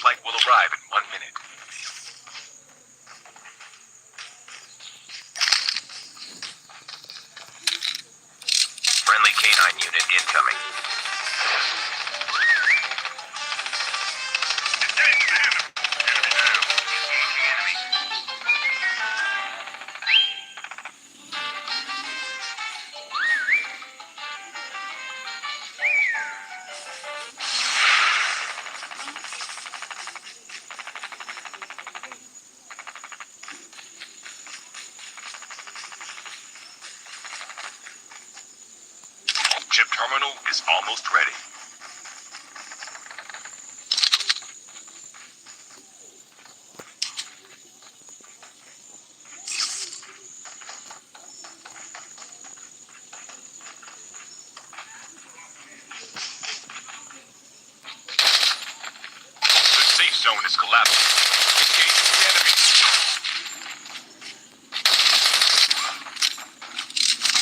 Flight will arrive in 1 minute. Friendly canine unit incoming. Chip terminal is almost ready. The safe zone is collapsing. Engaging the enemy.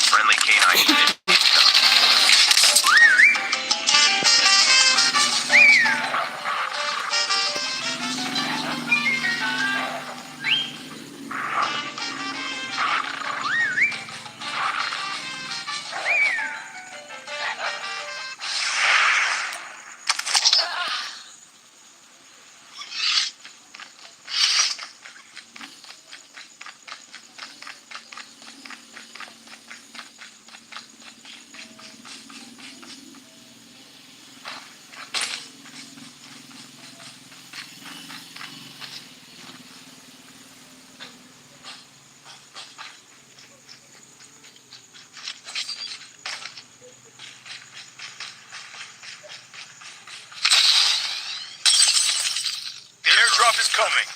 Friendly canine unit. coming.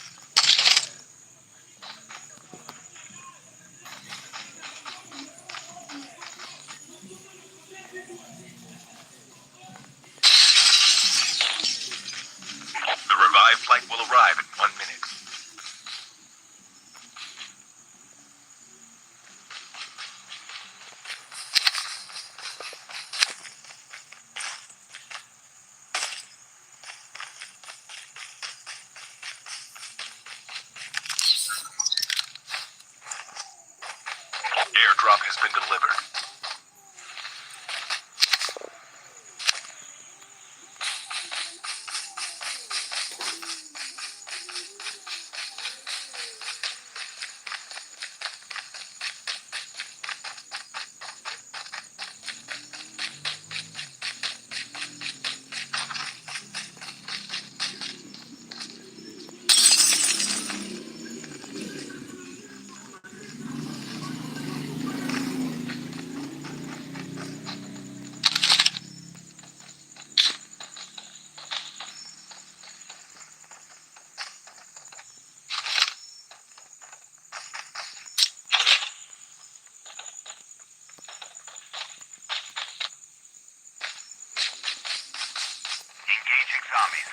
The revived flight will arrive in 1 minute. Airdrop has been delivered. Engaging zombies.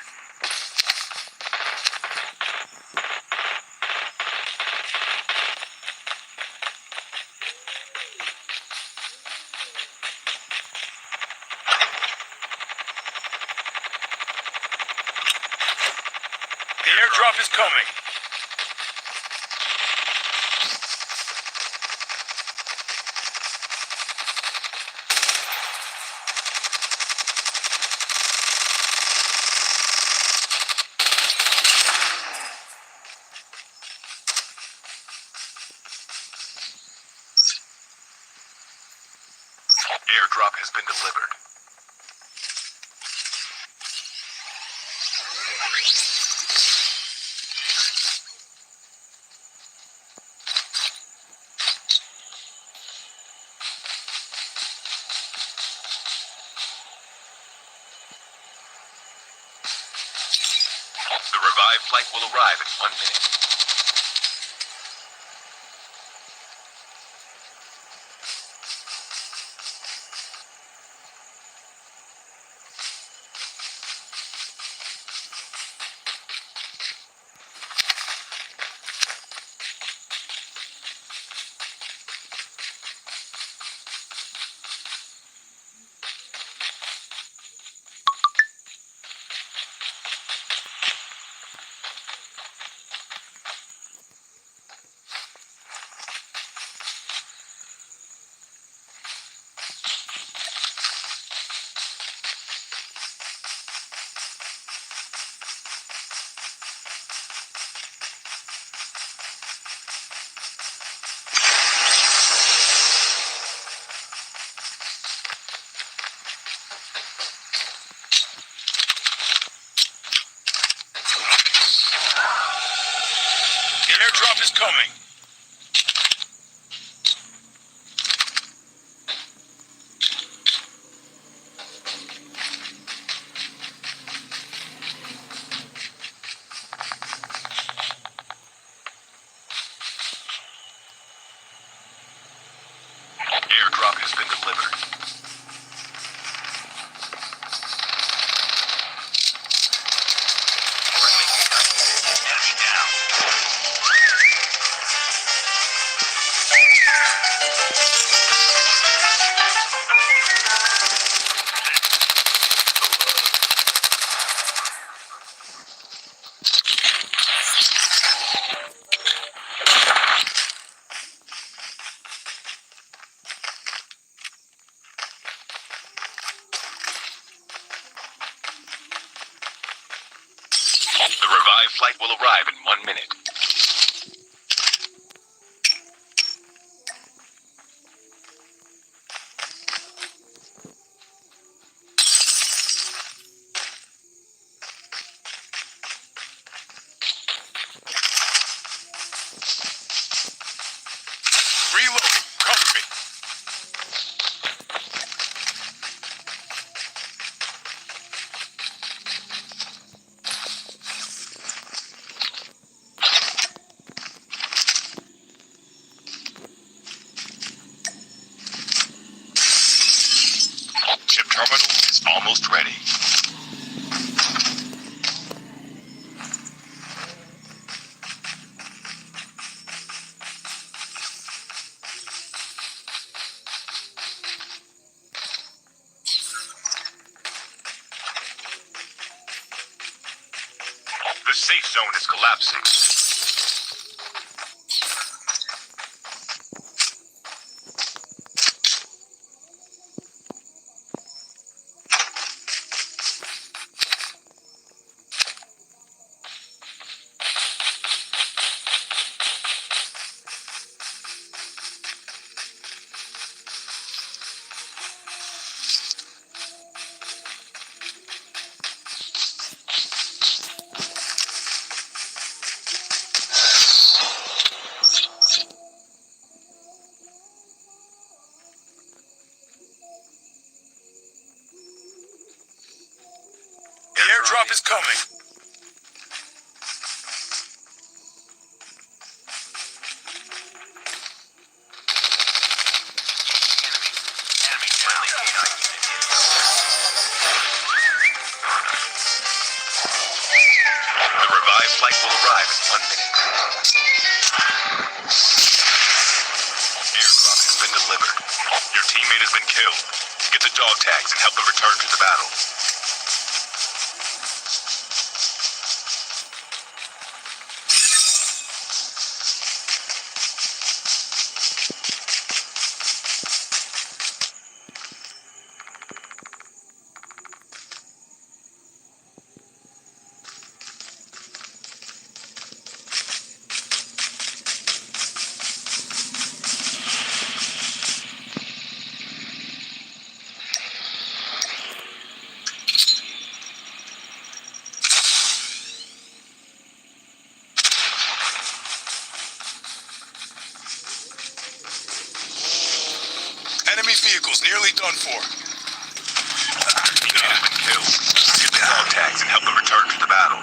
The airdrop is coming. Airdrop has been delivered. The revived flight will arrive in 1 minute. The airdrop is coming. Airdrop has been delivered. Enemy down. The revived flight will arrive in 1 minute. Reloading. Cover me. The safe zone is collapsing. The airdrop is coming. Enemy friendly canine unit The revived flight will arrive in 1 minute. Airdrop has been delivered. Your teammate has been killed. Get the dog tags and help them return to the battle. Enemy vehicles nearly done for. Your teammate has been killed. Get the dog tags and help them return to the battle.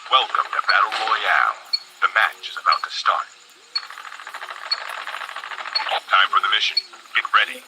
Welcome to Battle Royale. The match is about to start. Time for the mission. Get ready.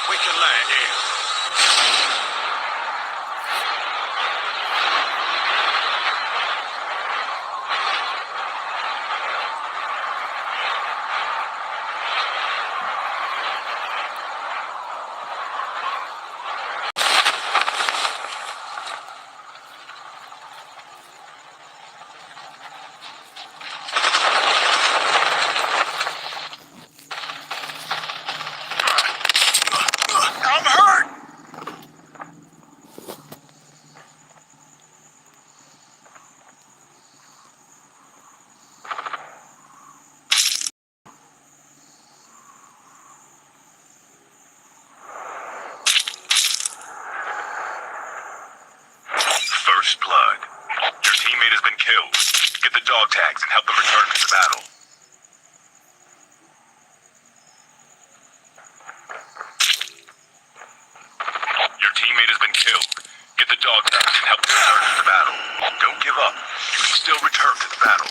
We can land here. I'm hurt! First blood. Your teammate has been killed. Get the dog tags and help them return to the battle. Your teammate has been killed. Get the dog tags and help them return to the battle. Don't give up. You can still return to the battle.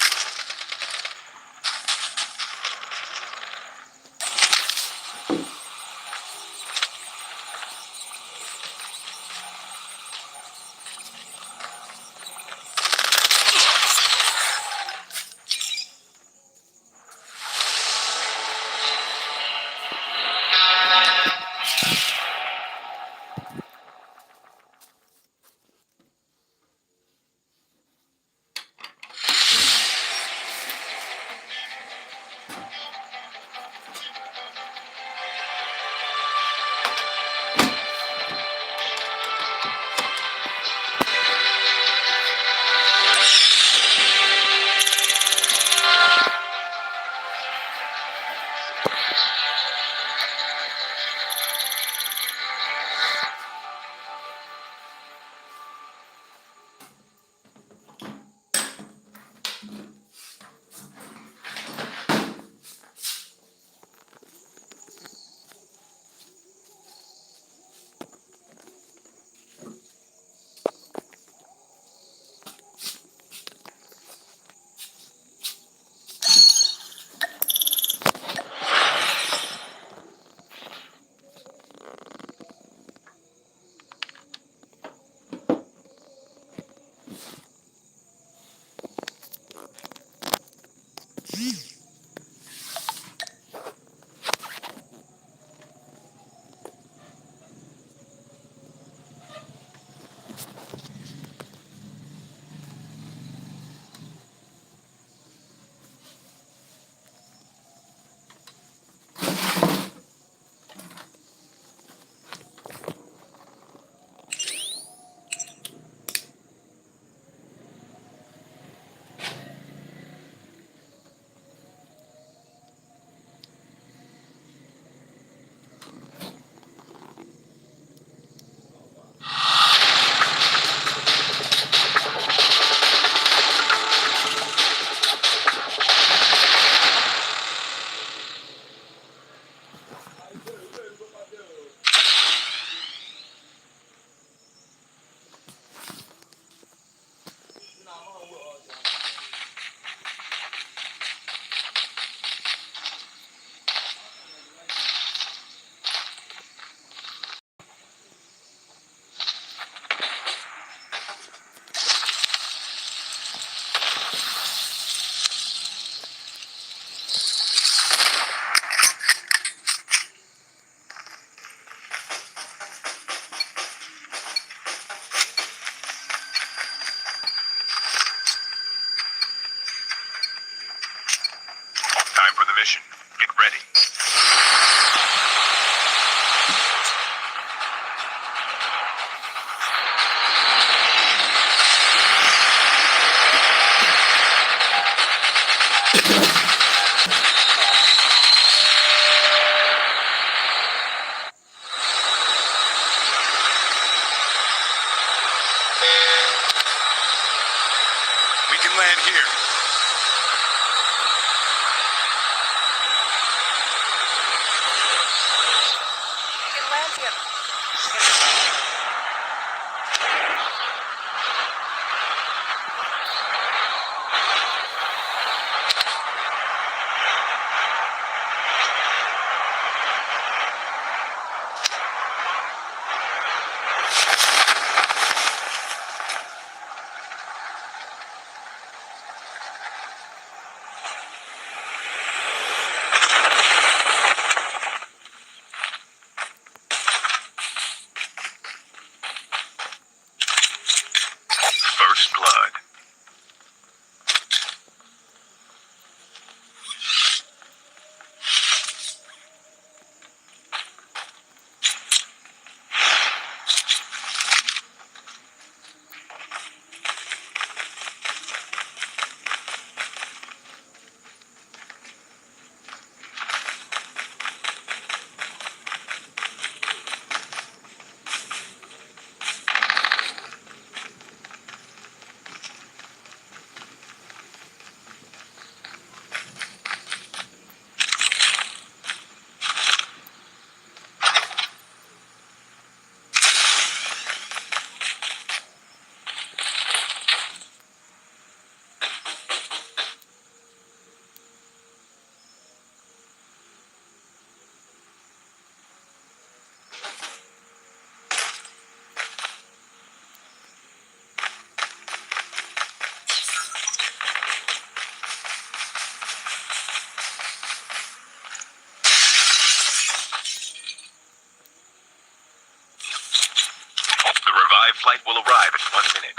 flight will arrive in 1 minute.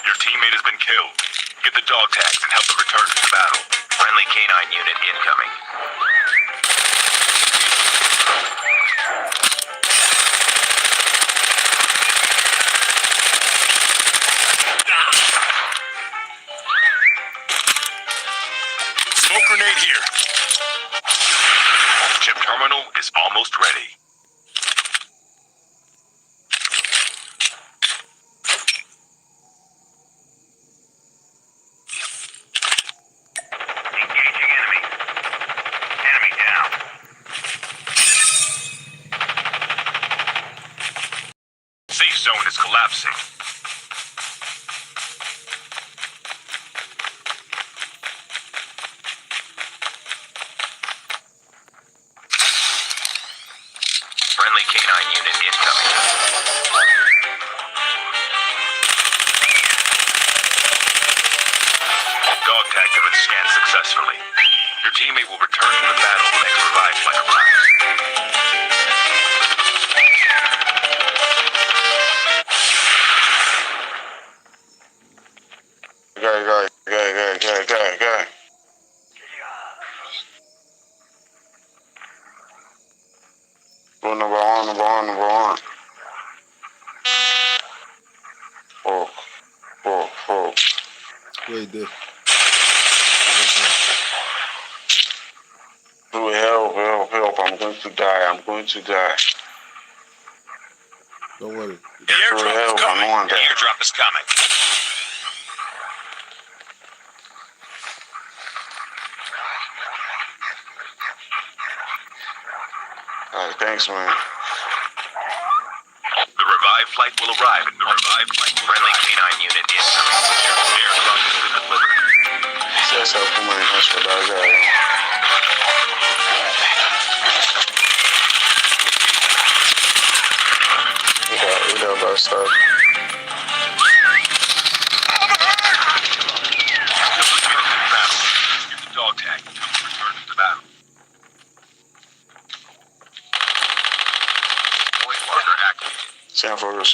Your teammate has been killed. Get the dog tags and help them return to the battle. Friendly canine unit incoming. Smoke grenade here. Chip terminal is almost ready. Engaging enemy. Enemy down. Safe zone is collapsing. Friendly canine unit incoming. Dog tags have been scanned successfully. Your teammate will return to the battle when next revived flight arrives. Guy. Rule number one. Four. Wait there. Dude, help. I'm going to die. Don't worry. The airdrop is coming. I'm on The that. airdrop is coming. Alright, thanks, man. The revived flight will arrive in the revived flight. Friendly canine unit incoming. Airdrop has been delivered. That's how come on, that's what I got. We got about stuff. Get the dog tag. Return to the battle. Void marker activated. Sound for roof.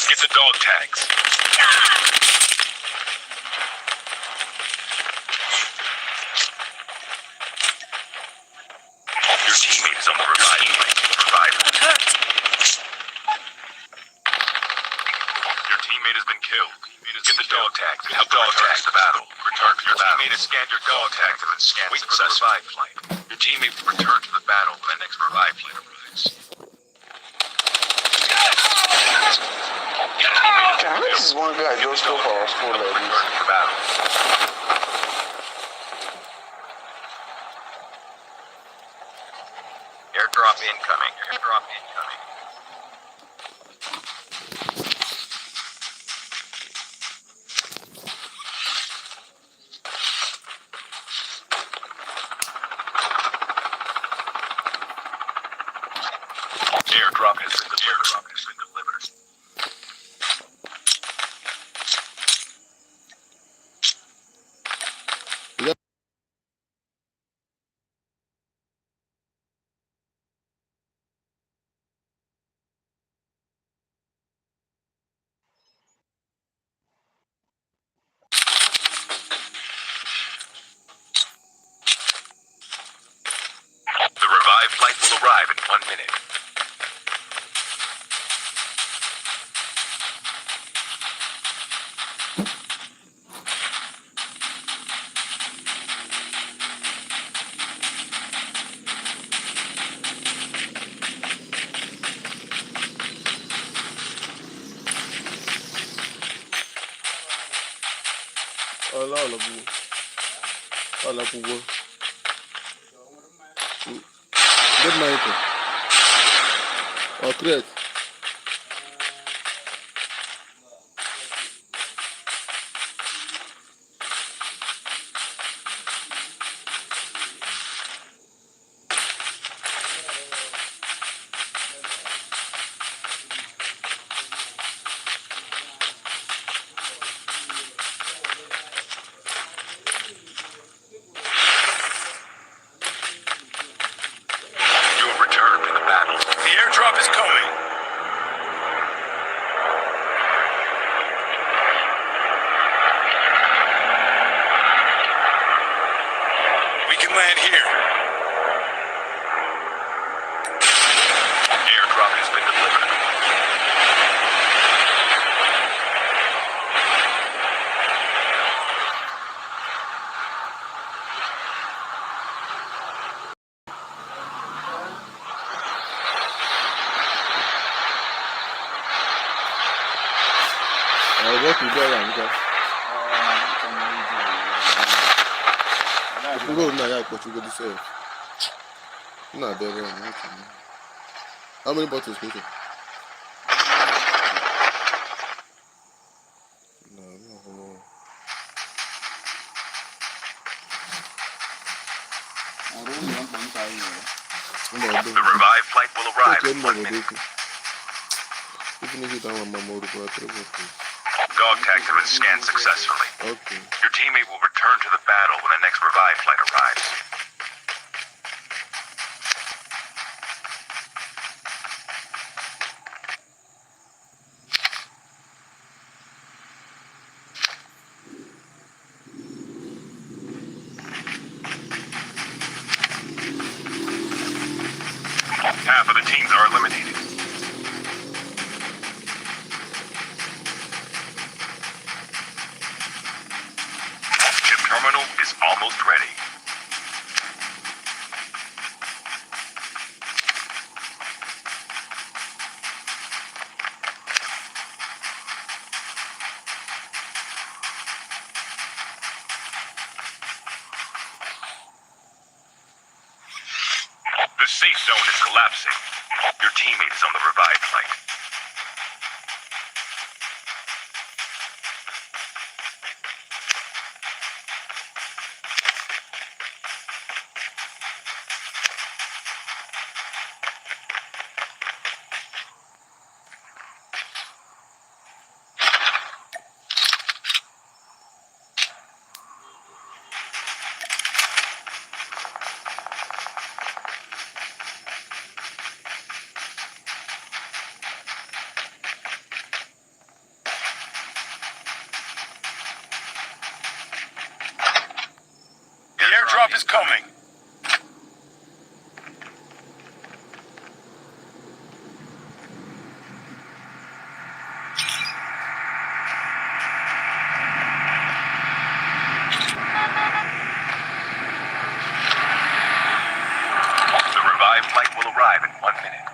Get the dog tags. Your teammate is on the revive. Your teammate has been killed. Get the dog tags and help dog tags the battle. Return to your teammate has scanned your dog tags and been scanned. Wait for the revive flight. Your teammate will return to the battle when the next revive flight arrives. Damn, this is one guy just go for us full like this. Return to the battle. Airdrop incoming. Airdrop has been delivered. The revived flight will arrive in 1 minute. Hola, Good night. Or create. You have returned to the battle. The airdrop is coming. We can land here. Airdrop has been delivered. What you do around here? You go now, but you go this way. Nah, they're wrong. How many bottles, Peter? No, no. The revived flight will arrive in 1 minute. Even if you don't want my motor, Dog tags have been scanned successfully. okay. Your teammate will return to the battle when the next revived flight arrives. Half of the teams are eliminated. Chip terminal is almost ready. The safe zone is collapsing. Your teammate is on the revived flight. The airdrop is coming. The revived flight will arrive in 1 minute.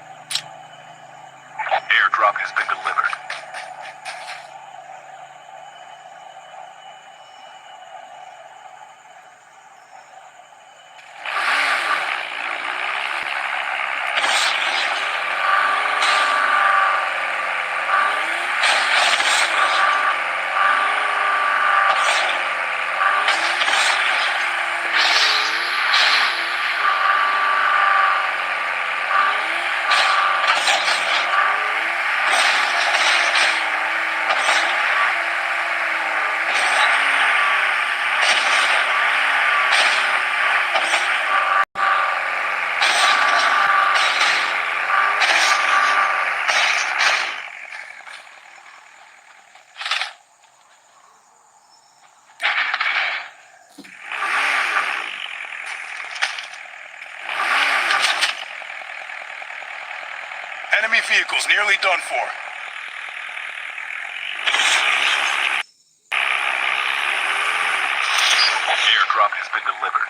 Airdrop has been delivered. Enemy vehicles nearly done for. Airdrop has been delivered.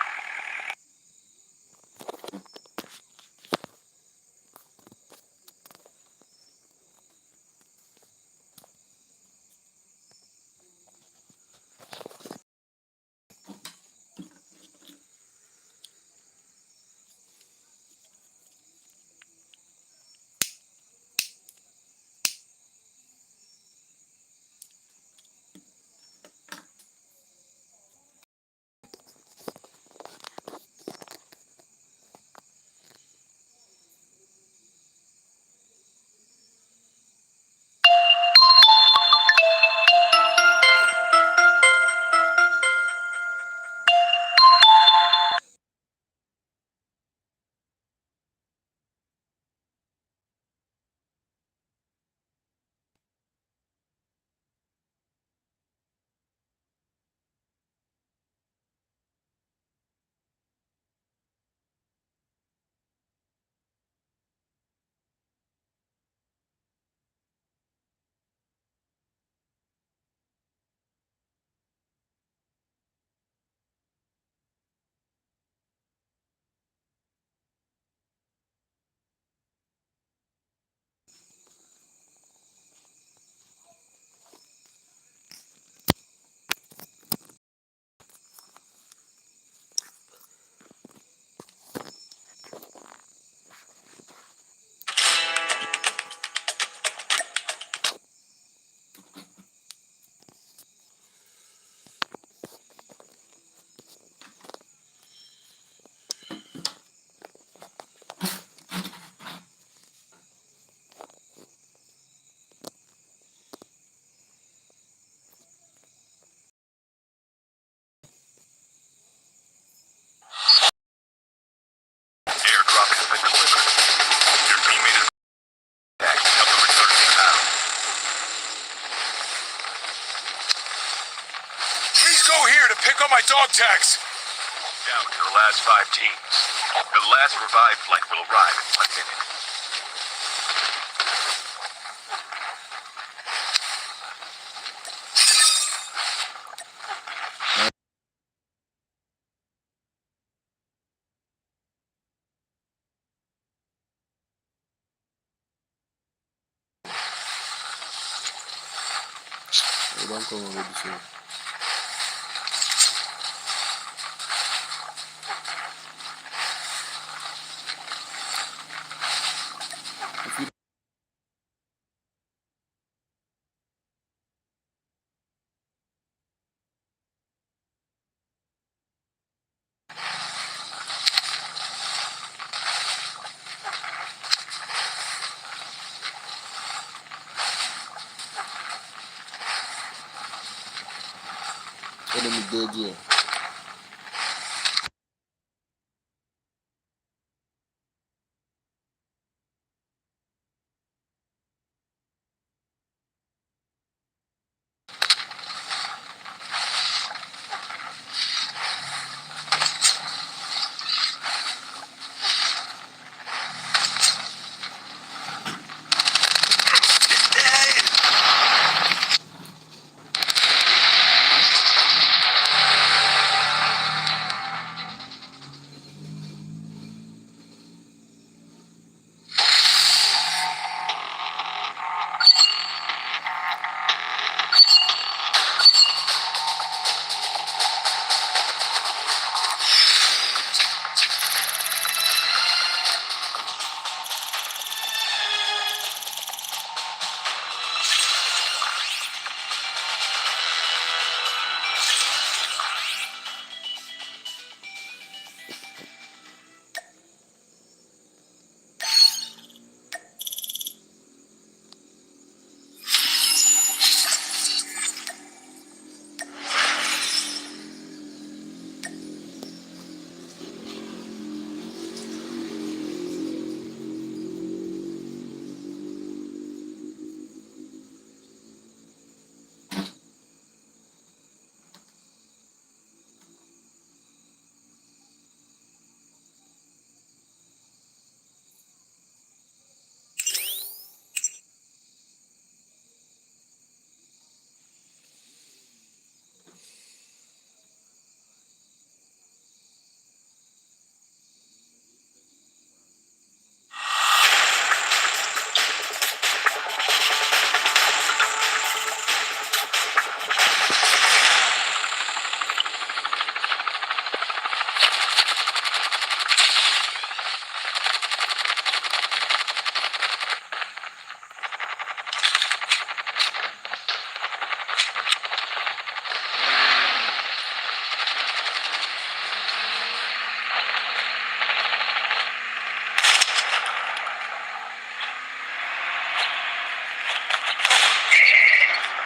dog tags. Down to the last 5 teams. The last revive flight will arrive in 1 minute. Don't come already, so. If you enemy dead here.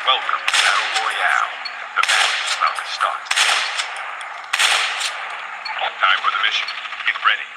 Welcome to Battle Royale. The match is about to start. Time for the mission. Get ready.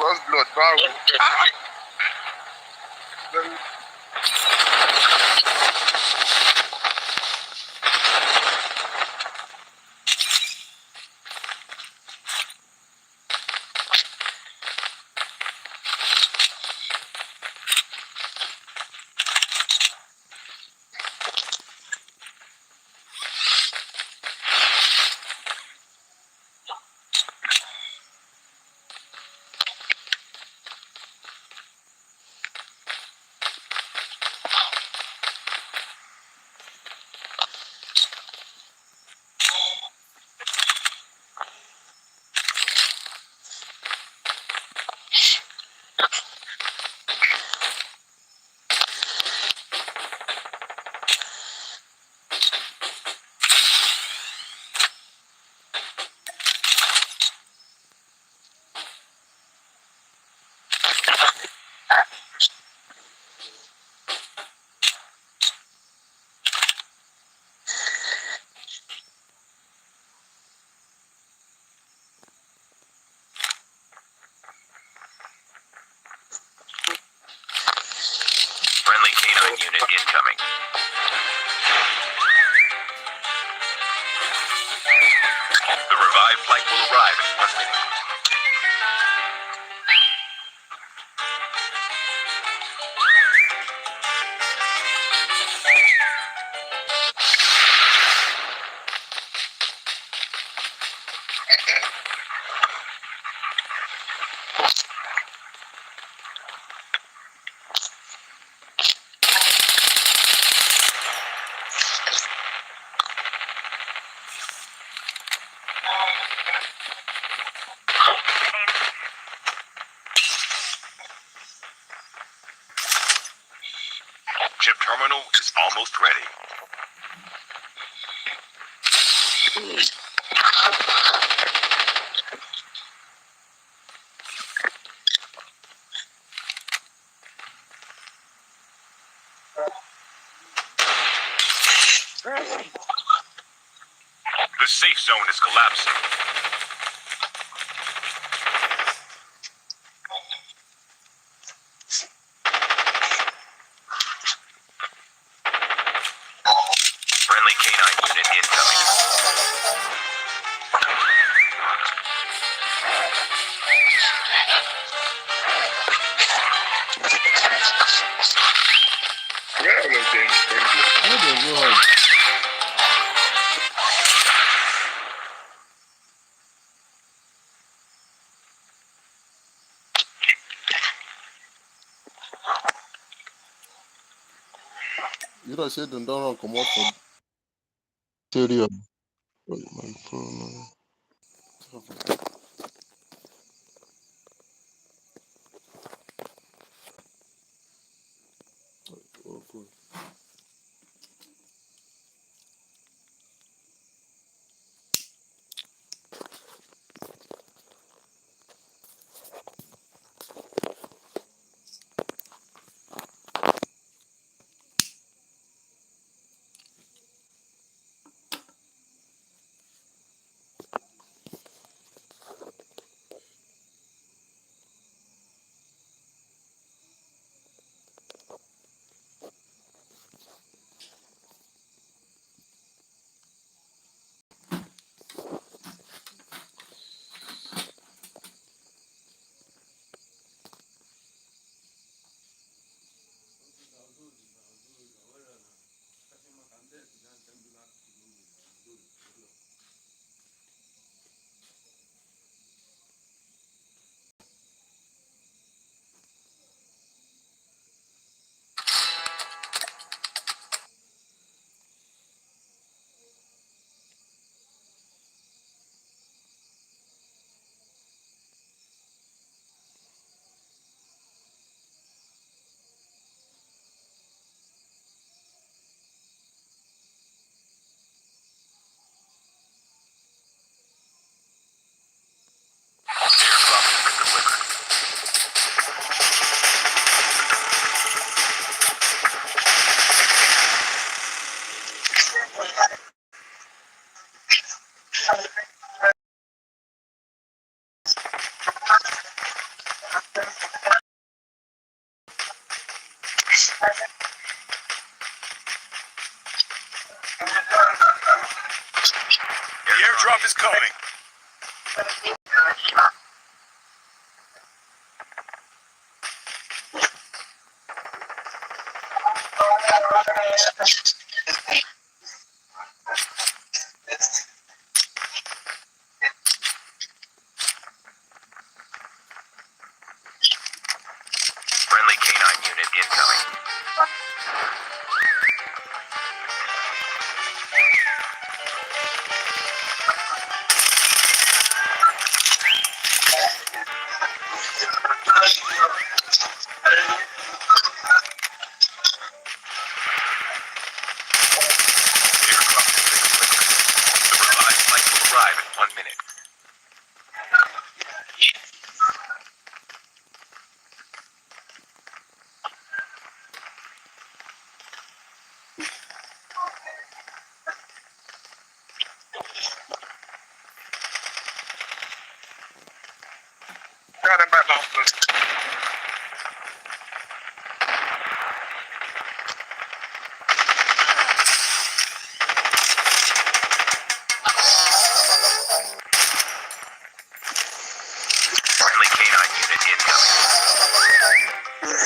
First blood, báwo. K9 unit incoming. The revived flight will arrive in 1 minute. Chip terminal is almost ready. The safe zone is collapsing. Friendly K9 unit incoming. Yeah, no thing. How do I go hard? You don't say them don't come out for stereo. My phone. Oh, good. Airdrop has been delivered. The airdrop is coming. Friendly K9 unit incoming. Airdrop has been delivered. The revived flight will arrive in 1 minute. Engaging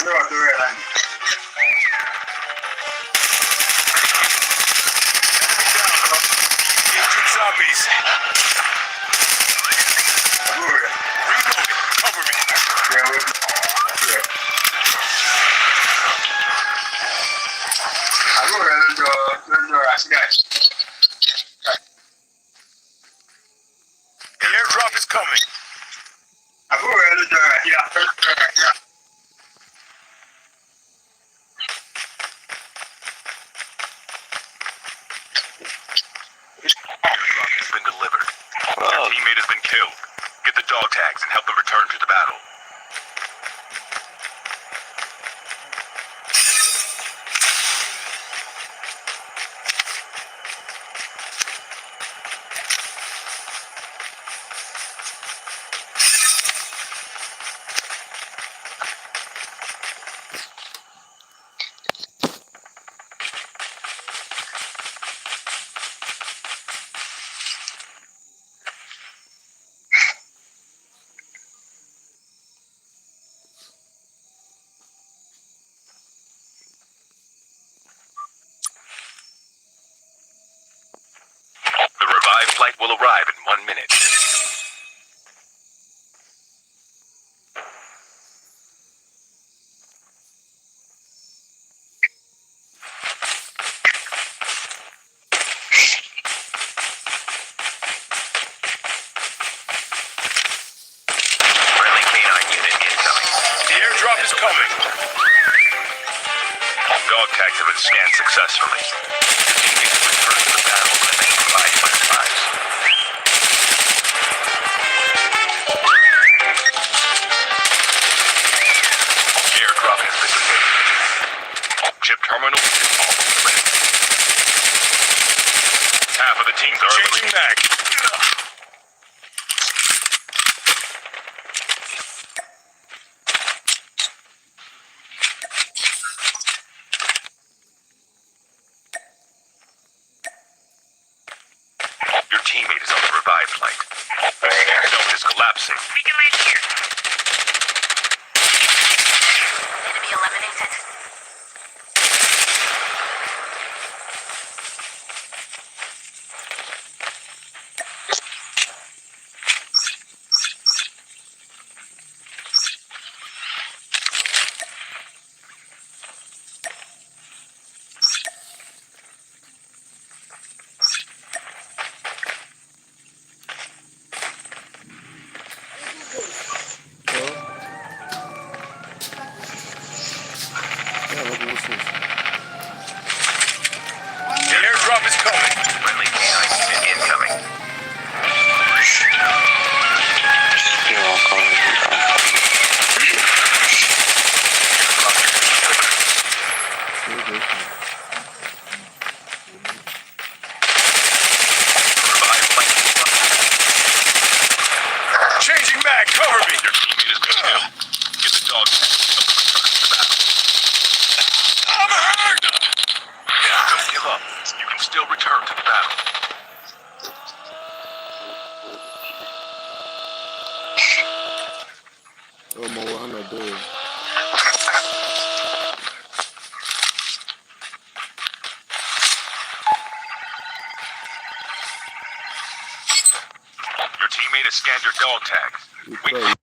zombies. Reloading. Cover me. The airdrop is coming. Airdrop has been delivered. Your teammate has been killed. Get the dog tags and help them return to the battle. The revived flight will arrive in 1 minute. Friendly canine unit incoming. The airdrop is coming. Dog tags have been scanned successfully. Your teammates have returned to the battle in the next 5 lives. Airdrop has been delivered. Chip terminal is almost ready. Half of the teams are changing back. Your teammate is on the revived flight. The scan zone is collapsing. We can land here. Enemy eliminated. The airdrop is coming. Friendly canine unit incoming. Revived flight will arrive. Changing back. Cover me. Your teammate has been killed. Get the dog tags and help them return to the battle. I'm hurt. Don't give up. You can still return to the battle. Oh, my Wahana door. Your teammate has scanned your dog tags. You We play.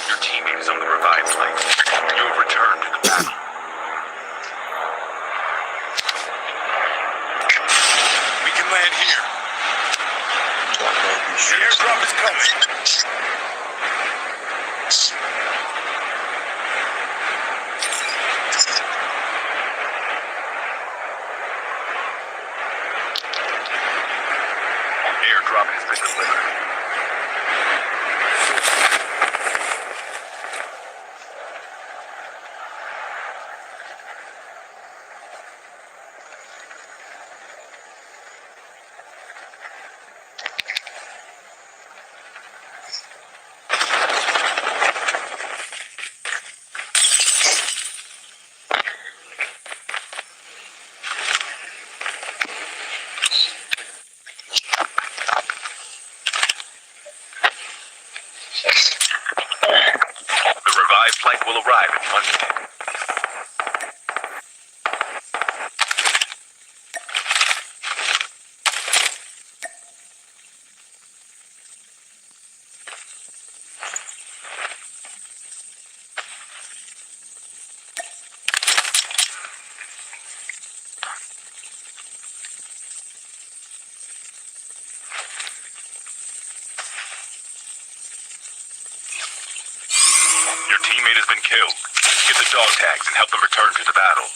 Your teammate is on the revived flight. You have returned to the battle. We can land here. The airdrop is coming. Airdrop has been delivered. The revived flight will arrive in 1 minute. Your teammate has been killed. Get the dog tags and help them return to the battle.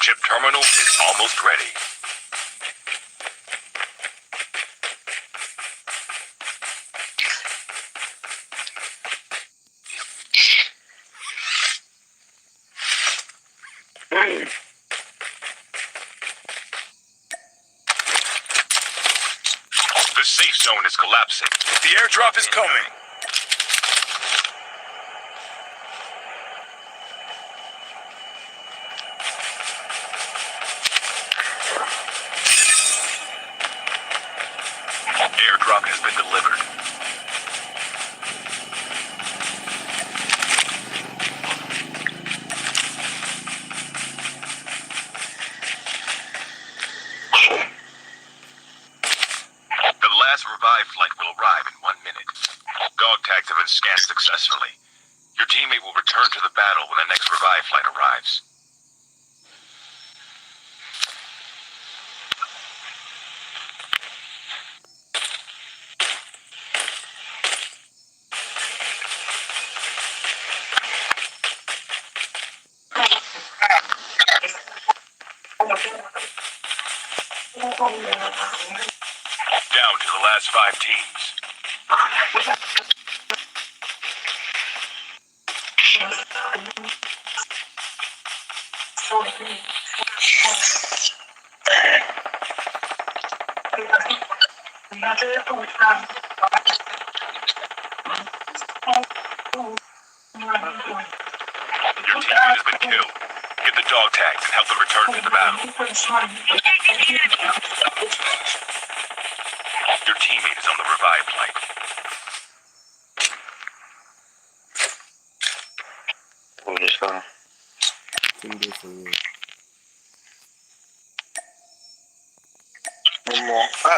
Chip terminal is almost ready. The safe zone is collapsing. The airdrop is coming. Airdrop has been delivered. The last revived flight will arrive in 1 minute. Dog tags have been scanned successfully. Your teammate will return to the battle when the next revived flight arrives. Down to the last 5 teams. Your teammate has been killed. Get the dog tags and help them return to the battle. Your teammate is on the revived flight. Think this for you.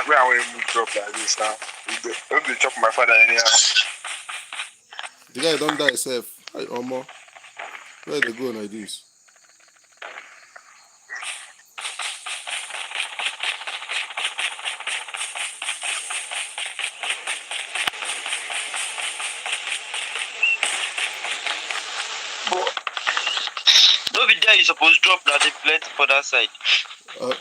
Where I want to drop like this now. If they chop my father anyhow. The guy don't die safe. Hi, Omo. Where they go like this? No be there you suppose drop now, they plenty for that side. But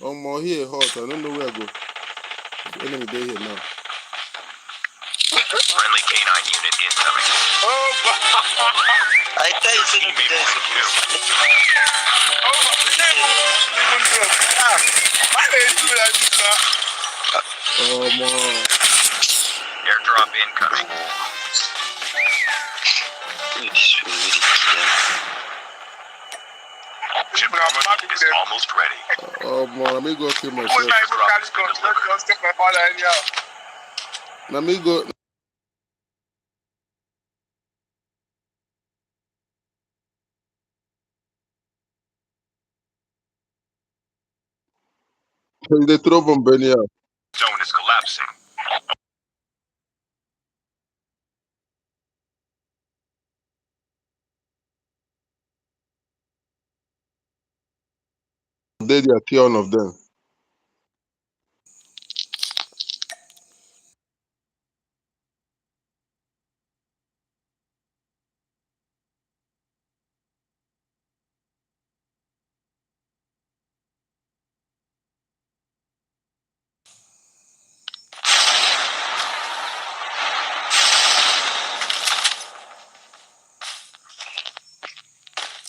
Omo here hot. I don't know where I go. The enemy day here now. Friendly canine unit incoming. I tell you, so no be Teammate there you will be suppose. killed. Why they do like this now? Omo. Airdrop incoming. Chip terminal is almost ready. Omo, let me go kill Who's myself. not even carry guns? Let's take my father anyhow. Let me go. They throw from Benia. Zone is collapsing. They are kill one of them.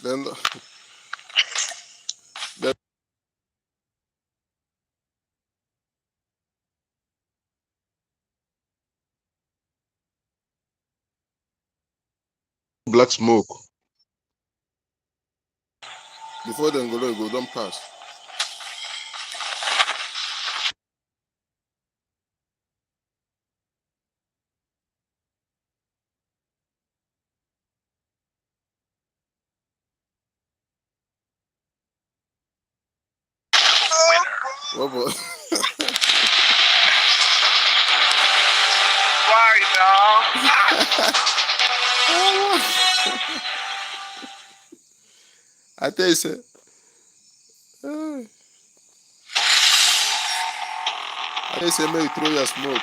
Then black smoke. Before them go, don't pass. What boy? Why now? I tell you, sir. I say, may you throw your smoke.